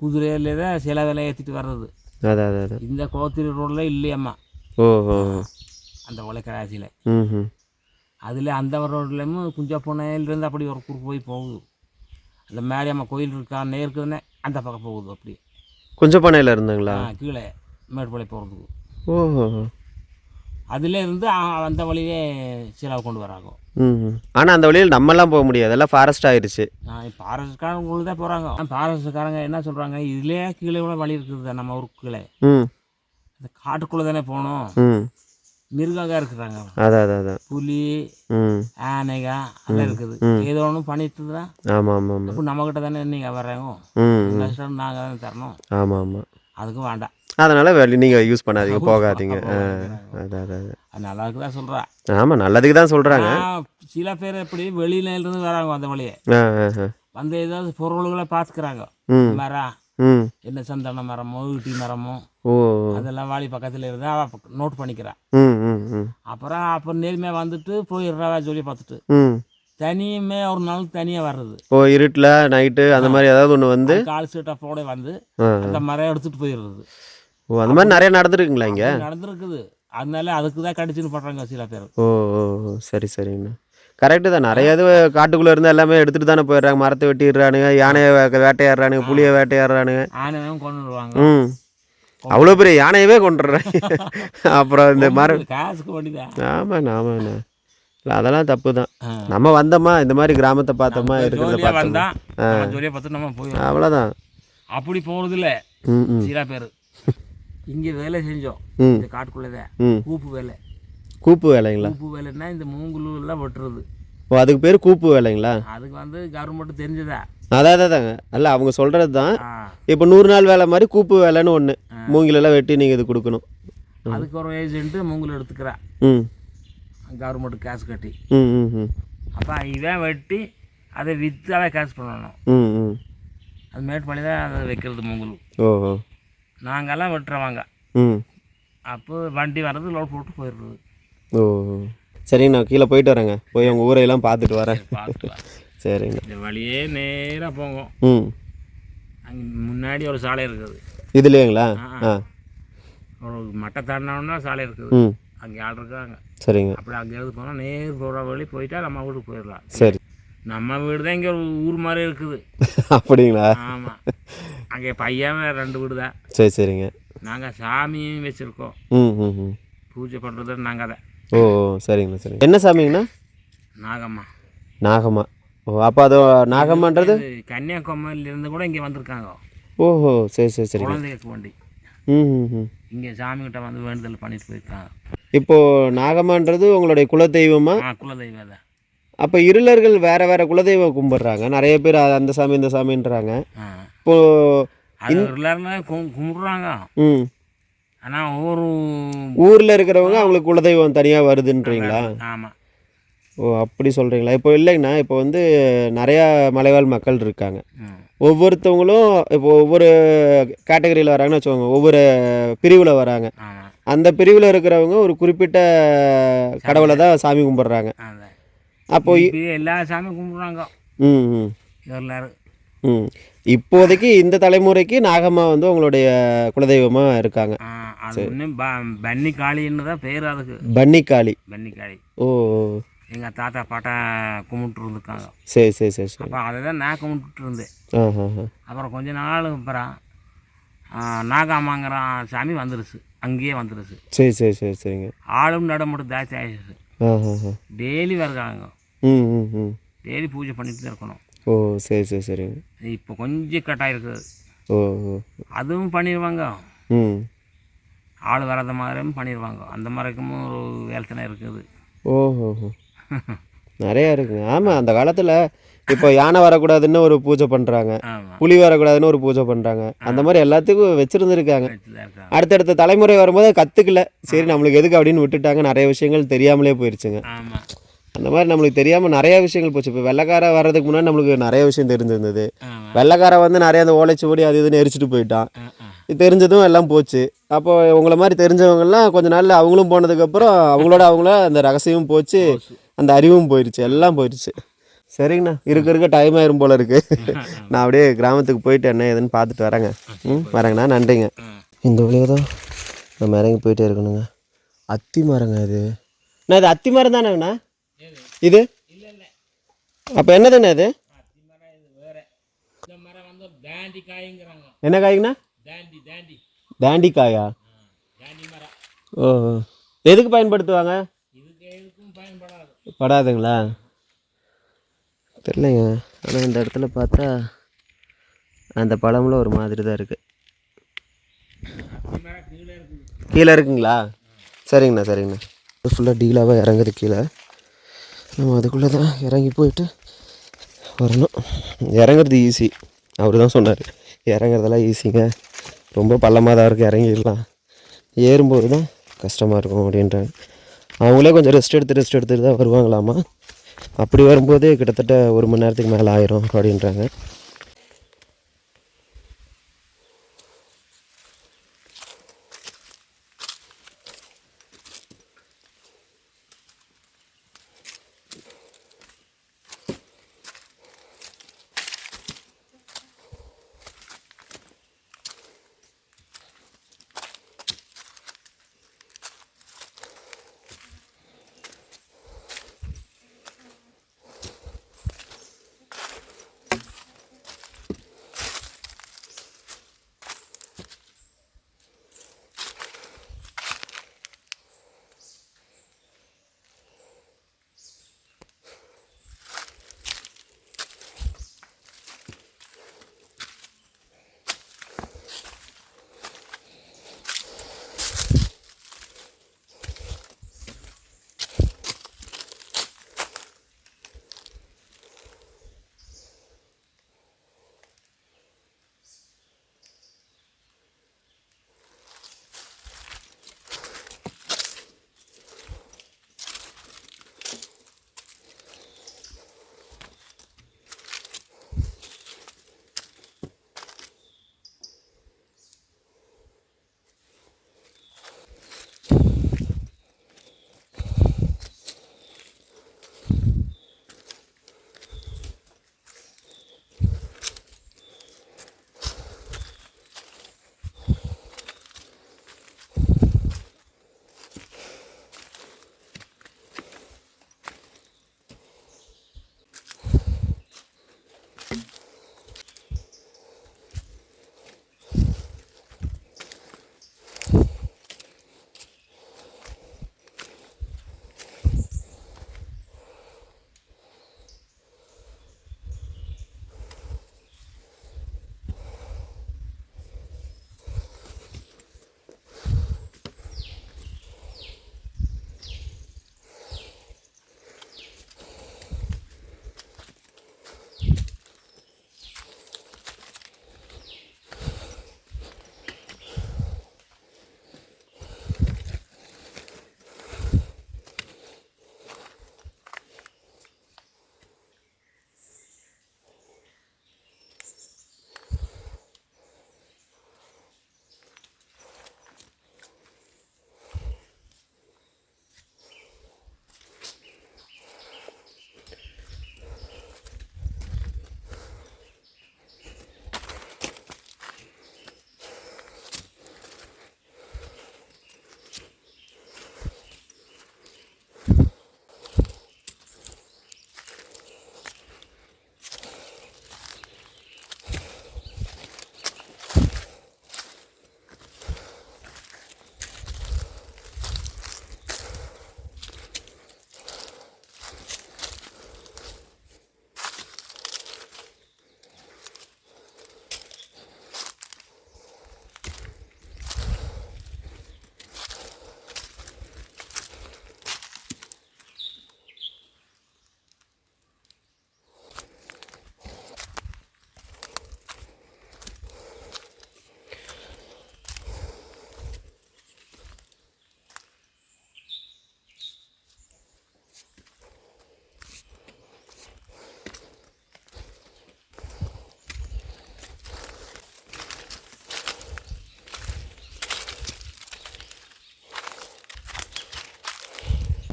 குதிரையிலே தான் சில வேலை ஏற்றிட்டு வர்றது. அதான் அதான் அதான். இந்த கோத்திரி ரோடில் இல்லையம்மா. ஓ ஓ அந்த உலக்கராசியில் ம் ம் அதில் அந்த ரோட்லேயும் குஞ்சப்பொண்ணையிலேருந்து அப்படி ஒரு குறுக்கு போகுது. அந்த மேரியம்மா கோயில் இருக்கா நேருக்குதுன்னே அந்த பக்கம் போகுது. அப்படி கொஞ்சம் பண்ணையில் இருந்தாங்களா? கீழே மேட்டுப்பாளையம் போகிறதுக்கு. ஓ அதில் இருந்து அந்த வழியே சிலாவை கொண்டு வராங்க. ம் ஆனால் அந்த வழியில் நம்மலாம் போக முடியாது, எல்லாம் ஃபாரஸ்ட் ஆயிடுச்சு. ஃபாரஸ்ட்காரங்க உங்களுக்கு தான் போகிறாங்க. ஃபாரஸ்ட்காரங்க என்ன சொல்கிறாங்க, இதிலே கீழே கூட வழி இருக்குது நம்ம ஊருக்கு கீழே. ம் அந்த காட்டுக்குள்ளே தானே போகணும். ம் மிருகங்க இருக்கிறாங்க. அதான் அதான் அதான். புலி, ம் ஆனைங்க அதெல்லாம் இருக்குது. ஏதோ ஒன்று பண்ணிட்டு தான். ஆமாம் ஆமாம் ஆமாம். இப்போ நம்மக்கிட்ட தானே நீங்கள் வர்றாங்க. ம் கஷ்டம் நாங்கள் தானே தரணும். ஆமாம் ஆமாம். அதுக்கும் வேண்டாம். அதனால் நீங்கள் யூஸ் பண்ணாதீங்க, போகாதீங்க. அதான் அதான் அதான். அது நல்லா இருக்குதான் சொல்கிறேன். ஆமாம் நல்லதுக்கு தான் சொல்கிறாங்க. சில பேர் எப்படி வெளியிலேருந்து வராங்க அந்த வழியே. ஆ ஆ ஆ வந்து ஏதாவது பொருள்களை பார்த்துக்கிறாங்க. மரம், ம் என்ன சந்தன மரமோ ஈட்டி மரமோ ஓ அதெல்லாம் வாலி பக்கத்தில் இருந்தால் அவள் நோட் பண்ணிக்கிறான். ம் ம் ம் அப்புறம் நேர்மையாக வந்துட்டு போயிடுறா சொல்லி பார்த்துட்டு ம் தனியுமே ஒரு நாள் தனியாக வர்றது. ஓ இருட்டில் நைட்டு அந்த மாதிரி ஏதாவது ஒன்று வந்து கால் சீட்டப்போட வந்து அந்த மரம் எடுத்துகிட்டு போயிடுறது. ஓ அந்த மாதிரி நிறைய நடந்துருக்குங்களா இங்கே? நடந்துருக்குது. அதனால அதுக்கு தான் கடிச்சுன்னு படுறாங்க சில பேர். ஓ ஓ ஓ சரி சரிங்கண்ணா. கரெக்டு தான். நிறைய இது காட்டுக்குள்ளே இருந்து எல்லாமே எடுத்துகிட்டு தானே போயிடுறாங்க. மரத்தை வெட்டிடுறானுங்க, யானையை வேட்டையாடுறானுங்க, புளியை வேட்டையாடுறானுங்க. ஆனையும் கொண்டு வருவாங்க. ம் அவ்வளோ பெரிய யானையவே கொண்டுடுறாங்க. அப்புறம் இந்த மரம் காசுக்கு வேண்டிதான். ஆமாண்ணா ஆமாண்ணா. இல்லை அதெல்லாம் தப்பு தான். நம்ம வந்தோமா இந்த மாதிரி கிராமத்தை பார்த்தோமா இருக்கிறத பார்த்தோமா ஜோலியாக பார்த்து நம்ம போய் அவ்வளோதான். அப்படி போகிறதில்ல ம் ம் சில பேர். இங்கே வேலை செஞ்சோம் ம் இந்த காட்டுக்குள்ளே தான். ம் கூப்பு வேலை. கூப்பு வேலைங்களா? கூப்பு வேலைன்னா இந்த மூங்குலாம் வெட்டுறது. ஓ அதுக்கு பேர் கூப்பு வேலைங்களா? அதுக்கு வந்து கவர்மெண்ட் தெரிஞ்சதா? அதான் தாங்க. அல்ல அவங்க சொல்கிறது தான். இப்போ 100 நாள் வேலை மாதிரி கூப்பு வேலைன்னு ஒன்று. மூங்கிலெல்லாம் வெட்டி நீங்கள் இது கொடுக்கணும். அதுக்கு ஒரு ஏஜென்ட்டு மூங்கில் எடுத்துக்கிறா. ம் கவர்மெண்ட் காசு கட்டி. ம் ம் ம் அப்போ இவன் வெட்டி அதை விற்றாவே காசு பண்ணணும். ம் ம் அது மேட்டுப்பாளைய தான் அதை வைக்கிறது பொங்கல். ஓஹோ நாங்கள்லாம் வெட்டுறவாங்க. ம் அப்போ வண்டி வர்றது லோட் போட்டு போயிடுறது. ஓ சரிங்கண்ணா, கீழே போயிட்டு வரேங்க, போய் உங்கள் ஊரையெல்லாம் பார்த்துட்டு வரேன். பார்த்துட்டு வா. சரிங்கண்ணா. இந்த வழியே நேராக போகும். ம் அங்கே முன்னாடி ஒரு சாலை இருக்குது. இதுலேங்களா? ஆ ஒரு மட்டை தாண்டினோன்னா சாலை இருக்குது. ம் அங்கே ஆள் இருக்காங்க. சரிங்க. அப்படி அங்கே எழுது போனால் நேர் போகிற வழி போயிட்டா நம்ம வீட்டுக்கு போயிடலாம். சரி. நம்ம வீடு தான் இங்கே ஒரு ஊர் மாதிரி இருக்குது. அப்படிங்களா? ஆமாம். அங்கே பையன் 2 வீடு தான். சரி சரிங்க. நாங்கள் சாமியும் வச்சுருக்கோம். ம் ம் ம் பூஜை பண்ணுறது நாங்கள் தான். ஓ சரிங்கண்ணா சரிங்க. என்ன சாமிங்கண்ணா? நாகம்மா. நாகம்மா. ஓ அப்போ அது நாகம்மான்றது கன்னியாகுமரியிலேருந்து கூட இங்கே வந்திருக்காங்க. ஓஹோ சரி சரி சரிங்க. குழந்தைகளுக்கு வேண்டி ம் ம் ம் இங்கே சாமிகிட்ட வந்து வேண்டுதல் பண்ணிட்டு போயிருக்காங்க. இப்போது நாகம்மான்றது உங்களுடைய குலதெய்வமா? குலதெய்வம் தான். அப்போ இருளர்கள் வேறு வேறு குலதெய்வம் கும்பிட்றாங்க, நிறைய பேர் அந்த சாமி இந்த சாமின்றாங்க. இப்போது அது எல்லாருமே கும்பிட்றாங்க. ம் ஆனால் ஒவ்வொரு ஊரில் இருக்கிறவங்க அவங்களுக்கு குலதெய்வம் தனியாக வருதுன்றீங்களா? ஆமாம். ஓ அப்படி சொல்கிறீங்களா? இப்போ இல்லைங்கண்ணா, இப்போ வந்து நிறையா மலைவாழ் மக்கள் இருக்காங்க. ஒவ்வொருத்தவங்களும் இப்போ ஒவ்வொரு கேட்டகரியில் வராங்கன்னு வச்சுக்கோங்க, ஒவ்வொரு பிரிவில் வராங்க. அந்த பிரிவில் இருக்கிறவங்க ஒரு குறிப்பிட்ட கடவுளை தான் சாமி கும்பிட்றாங்க. அப்போ எல்லா சாமியும் கும்பிட்றாங்க. ம் ம் எல்லாரும். ம் இப்போதைக்கு இந்த தலைமுறைக்கு நாகம்மா வந்து உங்களுடைய குலதெய்வமாக இருக்காங்க. அது இன்னும் பன்னி காளின்னு தான் பேர் அதுக்கு. பன்னிக்காளி. பன்னிக்காளி. ஓ எங்கள் தாத்தா பாட்டா கும்பிட்டு இருந்துருக்காங்க. சரி சரி சரி சரி. அப்போ அதை தான் நான் கும்பிட்டு இருந்தேன். ஆஹா. அப்புறம் கொஞ்ச நாள் அப்புறம் நாகாமாங்கிற சாமி வந்துருச்சு, அங்கேயே வந்துருச்சு. சரி சரி சரி சரிங்க. ஆளும் நடமுறை ஜாஸ்தி ஆயிடுச்சு. ஆஹா. டெய்லி வருவாங்க. ம் ம் ம் டெய்லி பூஜை பண்ணிட்டு தான் இருக்கணும். ஓ சரி சரி சரிங்க. இப்போ கொஞ்சம் கட்டாயிருக்குது. ஓ ஓ அதுவும் பண்ணிடுவாங்க. ம் ஆள் வராத மாதிரியும் பண்ணிடுவாங்க. அந்த மாதிரிக்கும் ஒரு வேலைத்தனை இருக்குது. ஓஹோ நிறையா இருக்குங்க. ஆமாம், அந்த காலத்தில் இப்போ யானை வரக்கூடாதுன்னு ஒரு பூஜை பண்ணுறாங்க, ஆமாம், புலி வரக்கூடாதுன்னு ஒரு பூஜை பண்ணுறாங்க. அந்த மாதிரி எல்லாத்துக்கும் வச்சுருந்துருக்காங்க. வச்சுதான் அடுத்தடுத்த தலைமுறை வரும்போது கற்றுக்கல, சரி நம்மளுக்கு எதுக்கு அப்படின்னு விட்டுட்டாங்க. நிறைய விஷயங்கள் தெரியாமலே போயிடுச்சுங்க. ஆமாம். அந்த மாதிரி நம்மளுக்கு தெரியாமல் நிறைய விஷயங்கள் போச்சு. இப்போ வெள்ளைக்கார வர்றதுக்கு முன்னாடி நம்மளுக்கு நிறைய விஷயம் தெரிஞ்சிருந்தது. ஆமாம். வெள்ளைக்கார வந்து நிறைய அந்த ஓலைச்சுவடி அது இதுன்னு எரிச்சிட்டு போயிட்டான். இது தெரிஞ்சதும் எல்லாம் போச்சு. அப்போ உங்களை மாதிரி தெரிஞ்சவங்கெல்லாம் கொஞ்ச நாளில் அவங்களும் போனதுக்கப்புறம் அவங்கள அந்த ரகசியமும் போச்சு, அந்த அறிவும் போயிடுச்சு, எல்லாம் போயிடுச்சு. சரிங்கண்ணா, இருக்க டைம் ஆயிரும் போல இருக்கு. நான் அப்படியே கிராமத்துக்கு போயிட்டு என்ன ஏதுன்னு பார்த்துட்டு வரேங்க. வரேங்கண்ணா, நன்றிங்க. இந்த வழியாக தான் நம்ம இறங்கி போயிட்டே இருக்கணுங்க. அத்தி மரங்க இது. அண்ணா இது அத்தி மரம் தானேங்கண்ணா இது? அப்போ என்னதுண்ணா இது? என்ன காய்ங்கண்ணா? தாண்டி காயா? ஓ எதுக்கு பயன்படுத்துவாங்க? படாதுங்களா? தெரியலைங்க. ஆனால் இந்த இடத்துல பார்த்தா அந்த பழம்லாம் ஒரு மாதிரி தான் இருக்குது. கீழே இருக்குங்களா? சரிங்கண்ணா சரிங்கண்ணா. ஃபுல்லாக டீலாக இறங்குது கீழே. நம்ம அதுக்குள்ளே தான் இறங்கி போயிட்டு வரணும். இறங்குறது ஈஸி, அவர் தான் சொன்னார். இறங்குறதெல்லாம் ஈஸிங்க, ரொம்ப பள்ளமாக தான் இருக்குது, இறங்கிடலாம். ஏறும்போது தான் கஷ்டமாக இருக்கும் அப்படின்றாங்க. அவங்களே கொஞ்சம் ரெஸ்ட் எடுத்துகிட்டு தான் வருவாங்களாமா. அப்படி வரும்போதே கிட்டத்தட்ட 1 மணி நேரத்துக்கு மேலே ஆயிரும் அப்படின்றாங்க.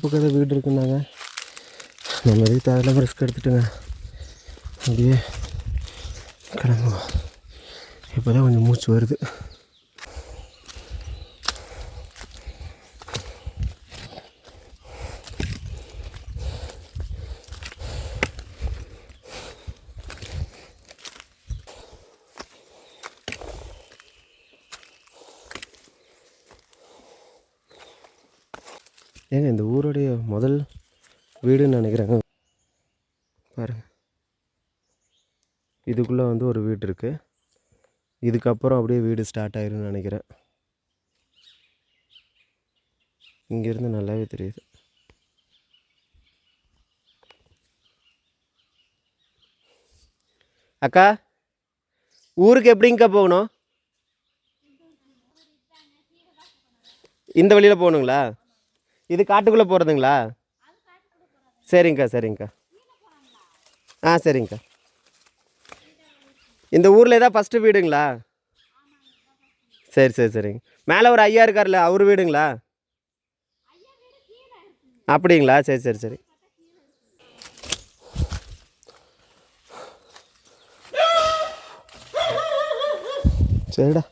பக்கம் ஏதோ வீடு இருக்குன்னாங்க. நம்ம எதுக்கு தேவையில்லாமல் ரிஸ்க் எடுத்துட்டுங்க அப்படியே கிளம்புவோம். இப்போ தான் கொஞ்சம் மூச்சு வருது. ஏங்க இந்த ஊருடைய முதல் வீடுன்னு நினைக்கிறேங்க. பாருங்கள், இதுக்குள்ளே வந்து ஒரு வீடு இருக்குது. இதுக்கப்புறம் அப்படியே வீடு ஸ்டார்ட் ஆயிரும்னு நினைக்கிறேன். இங்கேருந்து நல்லாவே தெரியுது. அக்கா, ஊருக்கு எப்படிங்கக்கா போகணும்? இந்த வழியில் போகணுங்களா? இது காட்டுக்குள்ளே போகிறதுங்களா? சரிங்கக்கா சரிங்கக்கா. ஆ சரிங்கக்கா. இந்த ஊரில் ஏதாவது ஃபஸ்ட்டு வீடுங்களா? சரி சரி சரிங்க. மேலே ஒரு ஐயா இருக்கார்ல, அவர் வீடுங்களா? அப்படிங்களா? சரி சரி சரி. சரிடா.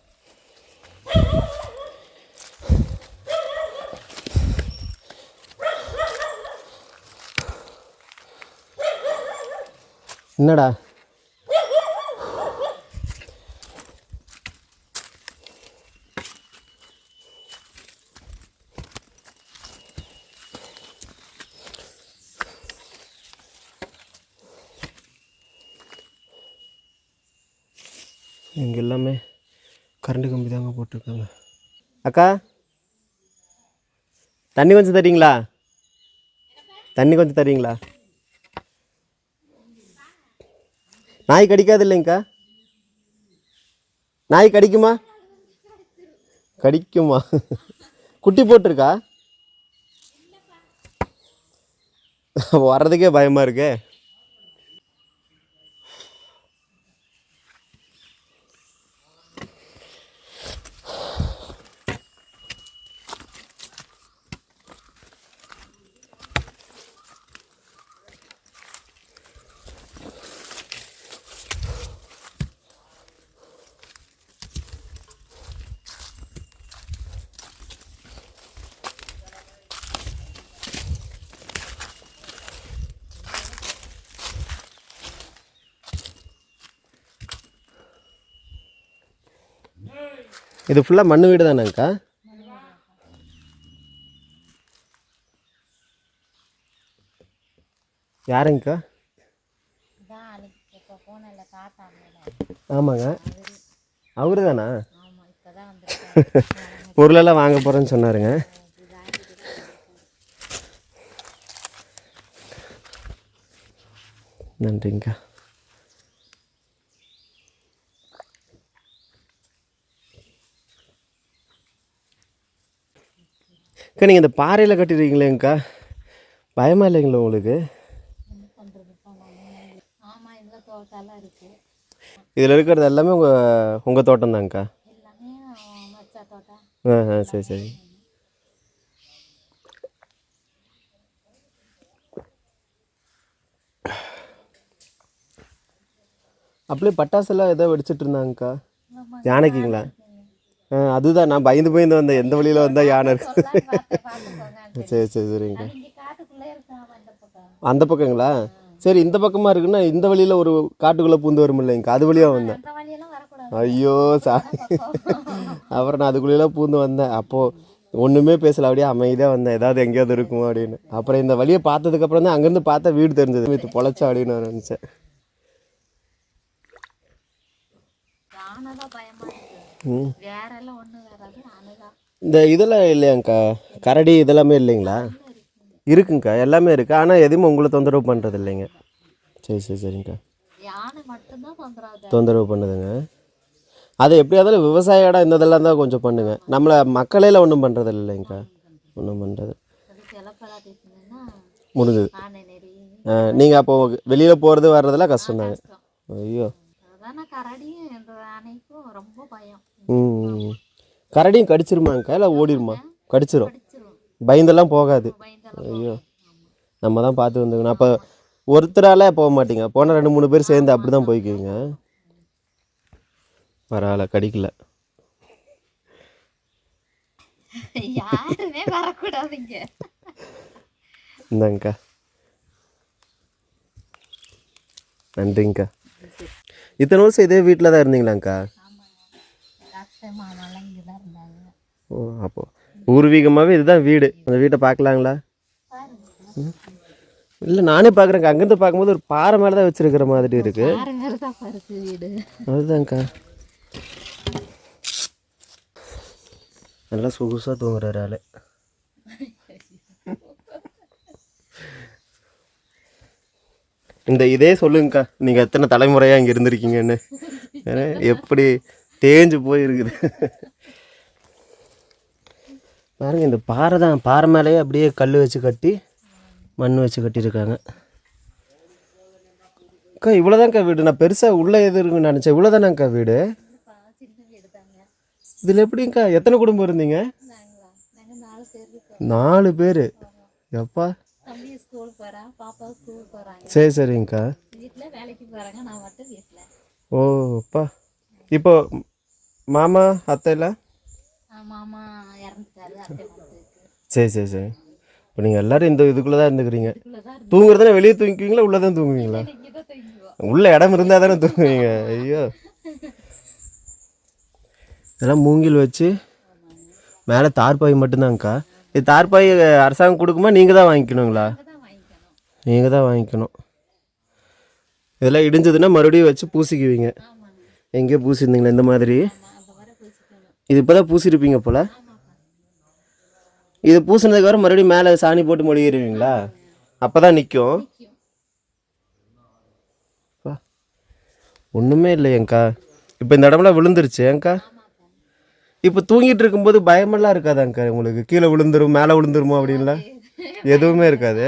என்னடா இங்கே எல்லாமே கரண்ட் கம்பி தாங்க போட்டிருக்காங்க. அக்கா, தண்ணி கொஞ்சம் தரீங்களா? தண்ணி கொஞ்சம் தரீங்களா? நாய் கடிக்காது இல்லைங்கக்கா? நாய் கடிக்குமா? கடிக்குமா? குட்டி போட்டிருக்கா? வர்றதுக்கே பயமாக இருக்கு. இது ஃபுல்லாக மண் வீடு தானேங்கக்கா? யாருங்கக்கா? ஆமாங்க, அவரு தானா? பொருளெல்லாம் வாங்க போகிறேன்னு சொன்னாருங்க. நன்றிங்கக்கா. அக்கா, நீங்கள் இந்த பாறையில் கட்டிடுறீங்களேங்கக்கா, பயமாக இல்லைங்களா உங்களுக்கு? இதில் இருக்கிறது எல்லாமே உங்கள் தோட்டம் தாங்கக்கா? ஆ ஆ சரி சரி. அப்படியே பட்டாசெல்லாம் ஏதோ வெடிச்சிட்டு இருந்தாங்கக்கா. யானைக்குங்களா? ஆ அதுதான் நான் பயந்து பயந்து வந்தேன், எந்த வழியில் வந்தால் யானை இருக்கு. சரி சரி சரிங்கக்கா. அந்த பக்கங்களா? சரி, இந்த பக்கமாக இருக்குன்னா இந்த வழியில் ஒரு காட்டுக்குள்ளே பூந்து வரும் இல்லைங்கக்கா, அது வழியாக வந்தேன். ஐயோ சாமி. அப்புறம் நான் அதுக்குள்ளேலாம் பூந்து வந்தேன். அப்போது ஒன்றுமே பேசலை, அப்படியே அமைதியாக வந்தேன், ஏதாவது எங்கேயாவது இருக்குமோ அப்படின்னு. அப்புறம் இந்த வழியை பார்த்ததுக்கப்புறம் தான் அங்கேருந்து பார்த்தா வீடு தெரிஞ்சது. இது பொழைச்சா அப்படின்னு நான் நினச்சேன். இந்த இதெல்லாம் இல்லையாங்க்கா, கரடி இதெல்லாமே இல்லைங்களா? இருக்குங்கக்கா, எல்லாமே இருக்குது. ஆனால் எதுவுமே உங்களை தொந்தரவு பண்ணுறது இல்லைங்க. சரி சரி சரிங்கக்கா. தொந்தரவு பண்ணுதுங்க. அது எப்படியா இருந்தாலும் விவசாய இடம் இந்த இதெல்லாம் தான் கொஞ்சம் பண்ணுங்க. நம்மளை மக்களையில் ஒன்றும் பண்ணுறது இல்லைங்கக்கா, ஒன்றும் பண்ணுறது முடிஞ்சது. நீங்கள் அப்போ வெளியில் போகிறது வர்றதெல்லாம் கஷ்டம்தாங்க. ஐயோ. ம் கரடியும் கடிச்சிருமாங்கக்கா இல்லை ஓடிடுமா? கடிச்சிரும். பயந்தெல்லாம் போகாது. ஐயோ, நம்ம தான் பார்த்து வந்துக்கணும். அப்போ ஒருத்தரால போக மாட்டீங்க, போனால் 2-3 பேர் சேர்ந்து அப்படி தான் போய்க்குவீங்க. பரவாயில்ல, கடிக்கல. யாருமே வரக்கூடாதுங்க. இந்தாங்கக்கா, நன்றிங்கக்கா. இத்தனை வருஷம் இதே வீட்டில் தான் இருந்தீங்களாங்க்கா? மாமாலாம் இங்கே தான் இருந்தாங்க. ஓ, அப்போ பூர்வீகமாகவே இதுதான் வீடு. அந்த வீட்டை பார்க்கலாங்களா? இல்லை, நானே பார்க்குறேங்க்கா. அங்கேருந்து பார்க்கும்போது ஒரு பாறை மேலே தான் வச்சுருக்கிற மாதிரி இருக்குது. வீடு அதுதான்க்கா. நல்லா சொகுசாக தூங்குறாரு ஆள். இதே சொல்லுங்கக்கா, நீங்கள் எத்தனை தலைமுறையாக இங்கே இருந்திருக்கீங்கன்னு. ஏன்னா எப்படி தேஞ்சு போயிருக்குது பாருங்க. இந்த பாறை தான், பாறை மேலேயே அப்படியே கல் வச்சு கட்டி மண் வச்சு கட்டியிருக்காங்க. அக்கா இவ்வளோதான்க்கா வீடு. நான் பெருசாக உள்ளே எது இருக்குன்னு நினச்சேன். இவ்வளோதானாங்க்கா வீடு? இதில் எப்படிங்க்கா எத்தனை குடும்பம் இருந்தீங்க? 4 பேர். எப்பா, சரி சரிங்கக்கா. ஓ அப்பா. இப்போ மாமா அத்தை இல்லை? சரி சரி சரி. இப்போ நீங்கள் எல்லோரும் இந்த இதுக்குள்ளே தான் இருந்துக்கிறீங்க. தூங்குறதுனா வெளியே தூங்கிக்குவீங்களா, உள்ளே தான் தூங்குவீங்களா? உள்ளே இடம் இருந்தால் தானே தூங்குவீங்க. ஐயோ, இதெல்லாம் மூங்கில் வச்சு மேலே தார்பாய் மட்டும்தாங்க்கா. இது தார்பாய் அரசாங்கம் கொடுக்குமா, நீங்கள் தான் வாங்கிக்கணுங்களா? நீங்கள் தான் வாங்கிக்கணும். இதெல்லாம் இடிஞ்சதுன்னா மறுபடியும் வச்சு பூசிக்குவீங்க. எங்கேயோ பூசிருந்தீங்களா இந்த மாதிரி? இது இப்போ தான் பூசிருப்பீங்க போல். இது பூசினதுக்கு வர மறுபடியும் மேலே சாணி போட்டு மொழிகிடுவீங்களா? அப்போ தான் நிற்கும். ஒன்றுமே இல்லையேங்க்கா. இப்போ இந்த இடமெல்லாம் விழுந்துருச்சு ஏங்க்கா. இப்போ தூங்கிட்டு இருக்கும்போது பயமெல்லாம் இருக்காதாங்க்கா உங்களுக்கு? கீழே விழுந்துரும், மேலே விழுந்துருமோ அப்படின்லாம் எதுவுமே இருக்காது?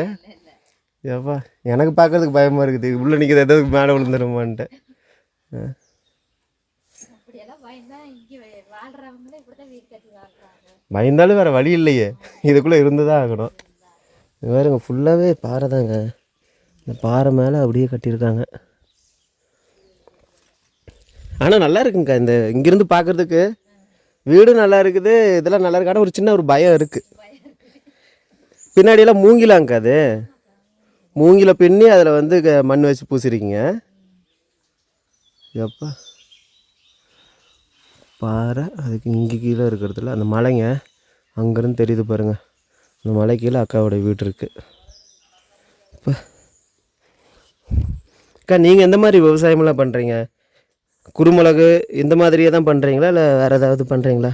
எவ்வா, எனக்கு பார்க்கறதுக்கு பயமாக இருக்குது. உள்ளே நிற்கிது எதாவது மேலே விழுந்துருமான்ட்டு. பயந்தாலும் வேறு வழி இல்லையே, இதுக்குள்ளே இருந்து தான் ஆகணும். வேறுங்க ஃபுல்லாகவே பாறை தாங்க. இந்த பாறை மேலே அப்படியே கட்டியிருக்காங்க. ஆனால் நல்லா இருக்குங்கக்கா. இந்த இங்கேருந்து பார்க்குறதுக்கு வீடு நல்லா இருக்குது, இதெல்லாம் நல்லா இருக்கு. ஆனால் ஒரு சின்ன ஒரு பயம் இருக்குது. பின்னாடியெல்லாம் மூங்கிலாங்க்கா. அது மூங்கில பின்னி அதில் வந்து மண் வச்சு பூசிருக்கீங்க. எப்பா பாறை, அதுக்கு இங்கே கீழே இருக்கிறதுல அந்த மலைங்க அங்கேருந்து தெரியுது பாருங்கள். அந்த மலை கீழே அக்காவோட வீடு இருக்குது. இப்போ அக்கா, நீங்கள் எந்த மாதிரி விவசாயமெல்லாம் பண்ணுறீங்க? குருமிளகு இந்த மாதிரியே தான் பண்ணுறீங்களா, இல்லை வேறு ஏதாவது பண்ணுறீங்களா?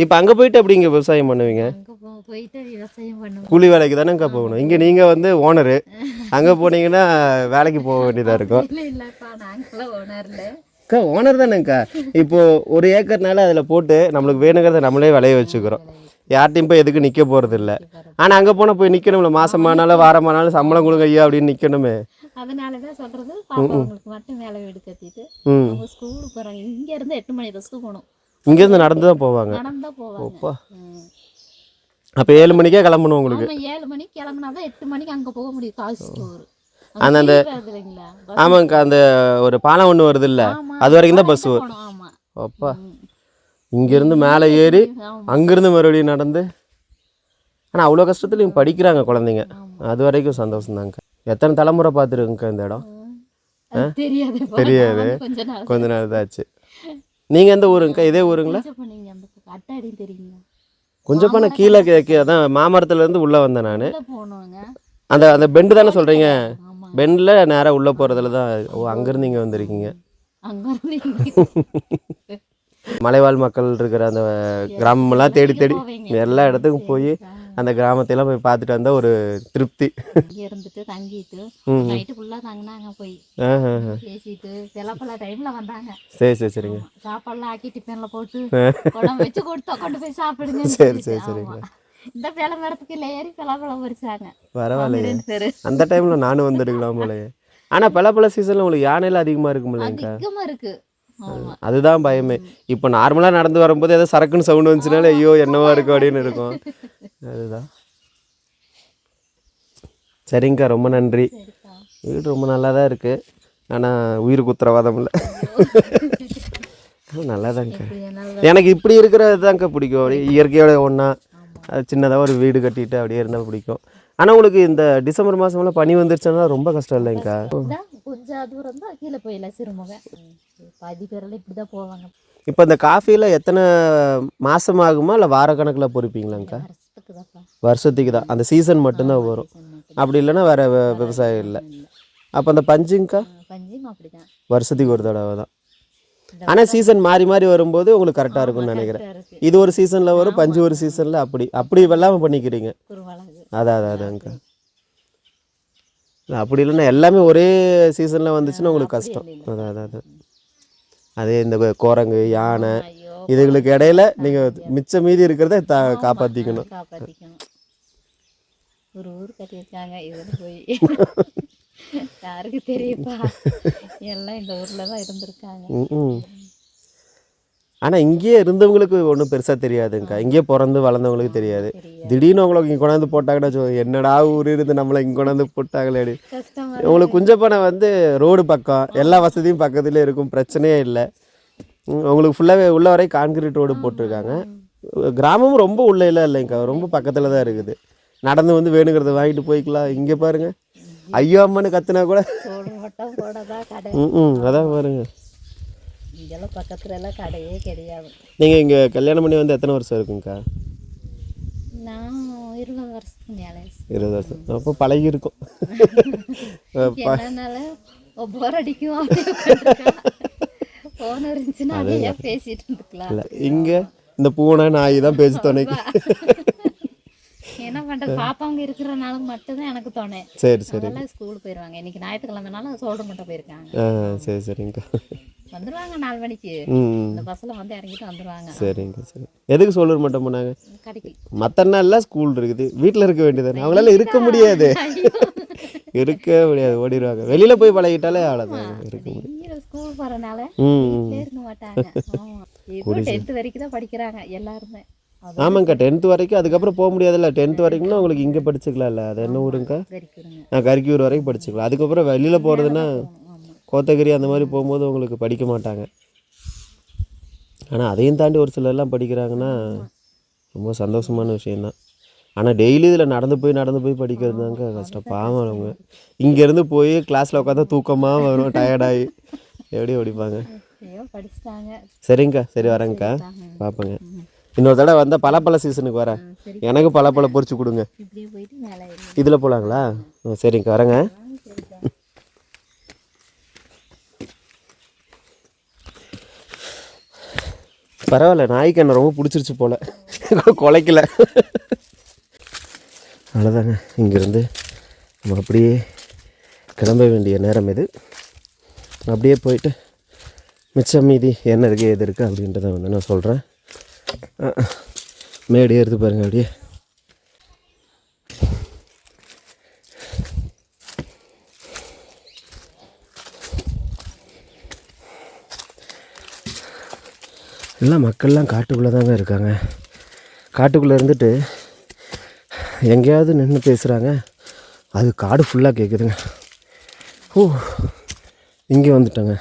இப்போ அங்கே போயிட்டு எப்படி இங்கே விவசாயம் பண்ணுவீங்க? கூலி வேலைக்கு தானேங்க்கா போகணும். இங்கே நீங்கள் வந்து ஓனரு, அங்கே போனீங்கன்னா வேலைக்கு போக வேண்டியதாக இருக்கும். அக்கா ஓனர் தானேங்க்கா. இப்போது 1 ஏக்கர்னால அதில் போட்டு நம்மளுக்கு வேணுங்கிறத நம்மளே விளைய வச்சுக்கிறோம். யார்ட்டையும் போய் எதுக்கு நிற்க போகிறதில்ல. ஆனால் அங்கே போனால் போய் நிற்கணும்ல, மாதமானாலும் வாரமானாலும் சம்பளம் கொடுங்க ஐயா அப்படின்னு நிற்கணுமே. அதனாலதான் சொல்றது, பாப்பாங்களுக்கு மட்டும் வேலை வீடு கட்டிட்டு அவங்க ஸ்கூலுக்கு போறாங்க. இங்க இருந்து 8 மணி பஸ்க்கு போகணும். இங்க இருந்து நடந்து தான் போவாங்க. அப்பா, அப்ப 7 மணிக்கே கிளம்பணும் உங்களுக்கு? 7 மணிக்கு கிளம்பினாதான் 8 மணிக்கு அங்க போக முடியும். காசு ஸ்டோர் அந்த ஆமாங்கக்கா. அந்த ஒரு பாலம் ஒன்று வருது இல்லை, அது வரைக்கும் தான் பஸ் வரும். அப்பா, இங்கேருந்து மேலே ஏறி அங்கேருந்து மறுபடியும் நடந்து. ஆனால் அவ்வளோ கஷ்டத்துலையும் படிக்கிறாங்க குழந்தைங்க. அது வரைக்கும் சந்தோஷம்தாங்க்கா. எத்தனை தலைமுறை பார்த்துருக்குங்கக்கா இந்த இடம்? தெரியாது, கொஞ்ச நாள் தான் ஆச்சு. நீங்கள் எந்த ஊருங்கக்கா? இதே ஊருங்களா? கொஞ்சம் பண்ண கீழே அதான் மாமரத்துலேருந்து உள்ளே வந்தேன் நான். அந்த அந்த பெண்டு தானே சொல்கிறீங்க? பெண்டில் நேராக உள்ளே போகிறதுல தான். ஓ, அங்கேருந்து இங்கே வந்திருக்கீங்க. மலைவாழ் மக்கள் இருக்கிற அந்த கிராமமெல்லாம் தேடி தேடி எல்லா இடத்துக்கும் போய் அந்த கிராமத்தையெல்லாம் போய் பார்த்துட்டு வந்தால் ஒரு திருப்தி. இருந்துட்டு தங்கிட்டு நைட்டு ஃபுல்லாக தங்கினாங்க. போய் பேசிட்டு சிலப்பல டைமில் வந்தாங்க. சரி சரி சரிங்க. சாப்பாடுலாம் ஆக்கி டிஃபனில் போட்டு குழம்பு வச்சு கொடுத்தா கொண்டு போய் சாப்பிடுங்க. சரி சரி சரிங்க. இந்த வேலை மரத்துக்கு ஏறி பலாப்பழம் பறிச்சாங்க. பரவாயில்லையே, அந்த டைமில் நானும் வந்துடுக்கலாம் போலயே. ஆனால் பலாப்பழ சீசனில் உங்களுக்கு யானையெல்லாம் அதிகமாக இருக்குமில்லைங்கக்கா? அதிகமாக இருக்குது. அதுதான் பயமே. இப்போ நார்மலாக நடந்து வரும்போது ஏதோ சரக்குன்னு சவுண்டு வந்துச்சுனாலே ஐயோ என்னவா இருக்கும் அப்படின்னு இருக்கும். அதுதான். சரிங்கக்கா, ரொம்ப நன்றி. வீடு ரொம்ப நல்லா தான் இருக்குது, ஆனால் உயிருக்கு உத்தரவாதம் இல்லை. நல்லா தான்க்கா. எனக்கு இப்படி இருக்கிறது தான்க்கா பிடிக்கும். அப்படியே இயற்கையோட ஒன்றா சின்னதாக ஒரு வீடு கட்டிட்டு அப்படியே இருந்தால் பிடிக்கும். ஆனால் உங்களுக்கு இந்த டிசம்பர் மாதம்லாம் பனி வந்துருச்சுன்னா ரொம்ப கஷ்டம் இல்லைங்கக்கா? கொஞ்சம் தூரம் தான் கீழே போயிடலாம் சிறுமுக. பாதி பேரெல்லாம் இப்படி தான் போவாங்க. இப்போ இந்த காஃபியில் எத்தனை மாதம் ஆகுமா இல்லை வாரக்கணக்கில் பொறிப்பீங்களாங்க்கா? வருஷத்துக்கு தான்ப்பா. வருஷத்துக்கு தான், அந்த சீசன் மட்டும்தான் வரும். அப்படி இல்லைன்னா வேறு விவசாயம் இல்லை. அப்போ அந்த பஞ்சுங்கக்கா? பஞ்சும் அப்படிதான், வருஷத்துக்கு ஒரு தடவை தான். ஆனால் சீசன் மாறி மாறி வரும்போது உங்களுக்கு கரெக்டாக இருக்கும்னு நினைக்கிறேன். இது ஒரு சீசனில் வரும், பஞ்சு ஒரு சீசனில், அப்படி வெள்ளாமல் பண்ணிக்கிறீங்க. அதான்க்கா. அப்படி இல்லைன்னா எல்லாமே ஒரே சீசனில் வந்துச்சுன்னா உங்களுக்கு கஷ்டம். அதான் அதே இந்த குரங்கு, யானை இதுகளுக்கு இடையில நீங்கள் மிச்சம் மீதி இருக்கிறத காப்பாற்றிக்கணும். ஒரு ஊர் கட்டியிருக்காங்க, இது போய் யாருக்கு தெரியுப்பா, எல்லாம் இந்த ஊரில் தான் இருந்திருக்காங்க. ஆனால் இங்கேயே இருந்தவங்களுக்கு ஒன்றும் பெருசாக தெரியாதுங்கக்கா. இங்கேயே பிறந்து வளர்ந்தவங்களுக்கு தெரியாது. திடீர்னு உங்களுக்கு இங்கே கொண்டாந்து போட்டாங்கன்னா என்னடா ஊர் இருந்து நம்மளை இங்கே கொண்டாந்து போட்டாங்களே அப்படி. உங்களுக்கு குஞ்சப்பனை வந்து ரோடு பக்கம், எல்லா வசதியும் பக்கத்துலேயே இருக்கும், பிரச்சனையே இல்லை. உங்களுக்கு ஃபுல்லாகவே உள்ள வரை கான்கிரீட் ரோடு போட்டிருக்காங்க. கிராமமும் ரொம்ப உள்ளே இல்லைங்கக்கா, ரொம்ப பக்கத்தில் தான் இருக்குது. நடந்து வந்து வேணுங்கிறத வாங்கிட்டு போய்க்கலாம். இங்கே பாருங்கள், ஐயோ அம்மனு கத்துனா கூட அதான் பாருங்க, இதெல்லாம் பக்கத்துல எல்லாம் கடையே கிடையாது. நீங்கள் இங்கே கல்யாணம் பண்ணி வந்து எத்தனை வருஷம் இருக்குங்கக்கா? நான் 20 வருஷத்துக்கு மேலே. 20 வருஷம். அப்போ பழகி இருக்கும். போர் அடிக்கும், போன் இருந்துச்சுன்னா அதையே பேசிட்டு இருந்துக்கலாம். இல்லை, இங்கே இந்த பூனை நாய் தான் பேசி துணைக்கு. என்ன பண்ணுறது, பாப்பாங்க இருக்கிறனால மட்டும்தான் எனக்கு தோணை. சரி சரி. ஸ்கூலுக்கு போயிடுவாங்க. இன்னைக்கு ஞாயிற்றுக்கிழமைனால சோல்டர் மட்டும் போயிருக்காங்க. சரி சரிங்கக்கா. வந்துடுவாங்க 4 மணிக்கு. இந்த பஸ்ஸில் வந்து இறங்கிட்டு வந்துடுவாங்க. சரிங்க சரி. எதுக்கு சோல்டர் மட்டும் போனாங்க? கடைக்கு. மற்ற நாள்லாம் ஸ்கூல் இருக்குது, வீட்டில் இருக்க வேண்டியது. அவங்களால இருக்க முடியாது, இருக்க முடியாது, ஓடிடுவாங்க. வெளியில் போய் பழகிட்டாலே அவ்வளோதான், இருக்க முடியும். ஸ்கூல் போகிறனால இருக்க மாட்டாங்க. 10th வரைக்கும் தான் படிக்கிறாங்க எல்லாருமே. ஆமாங்கக்கா, 10th வரைக்கும். அதுக்கப்புறம் போக முடியாதுல்ல. 10th வரைக்கும்னா உங்களுக்கு இங்கே படிச்சுக்கலாம்ல. அது என்ன ஊருங்கக்கா? கரிக்கூர் வரைக்கும் படிச்சுக்கலாம். அதுக்கப்புறம் வெளியில் போகிறதுன்னா கோத்தகிரி அந்த மாதிரி போகும்போது உங்களுக்கு படிக்க மாட்டாங்க. ஆனால் அதையும் தாண்டி ஒரு சிலர்லாம் படிக்கிறாங்கன்னா ரொம்ப சந்தோஷமான விஷயந்தான். ஆனால் டெய்லி இதில் நடந்து போய் படிக்கிறது தாங்க கஷ்டம். பாவம் அவங்க இங்கேருந்து போய் கிளாஸில் உட்காந்தா தூக்கமாக வரும், டயர்டாகி எப்படி ஓடிப்பாங்க. சரிங்கக்கா, சரி வரேங்க்கா, பார்ப்பேங்க. இன்னொரு தடவை வந்தால் பலாப்பழ சீசனுக்கு வரேன், எனக்கு பலாப்பழம் பொரிச்சு கொடுங்க. இதில் போகலாங்களா? சரிங்கக்கா, வரேங்க. பரவாயில்ல, நாய்க்கு என்ன ரொம்ப பிடிச்சிருச்சு போல், குலைக்கல. அவ்வளோதாங்க, இங்கேருந்து நம்ம அப்படியே கிளம்ப வேண்டிய நேரம் இது. அப்படியே போயிட்டு மிச்சம் மீதி என்ன இருக்குது எது இருக்குது அப்படின்றத வந்து நான் சொல்கிறேன். மேடு ஏறுது பாருங்க, அப்படியே எல்லாம் மக்கள்லாம் காட்டுக்குள்ளே தாங்க இருக்காங்க. காட்டுக்குள்ளே இருந்துட்டு எங்கேயாவது நின்று பேசுகிறாங்க, அது காடு ஃபுல்லாக கேட்குதுங்க. ஓ, இங்கே வந்துட்டோங்க.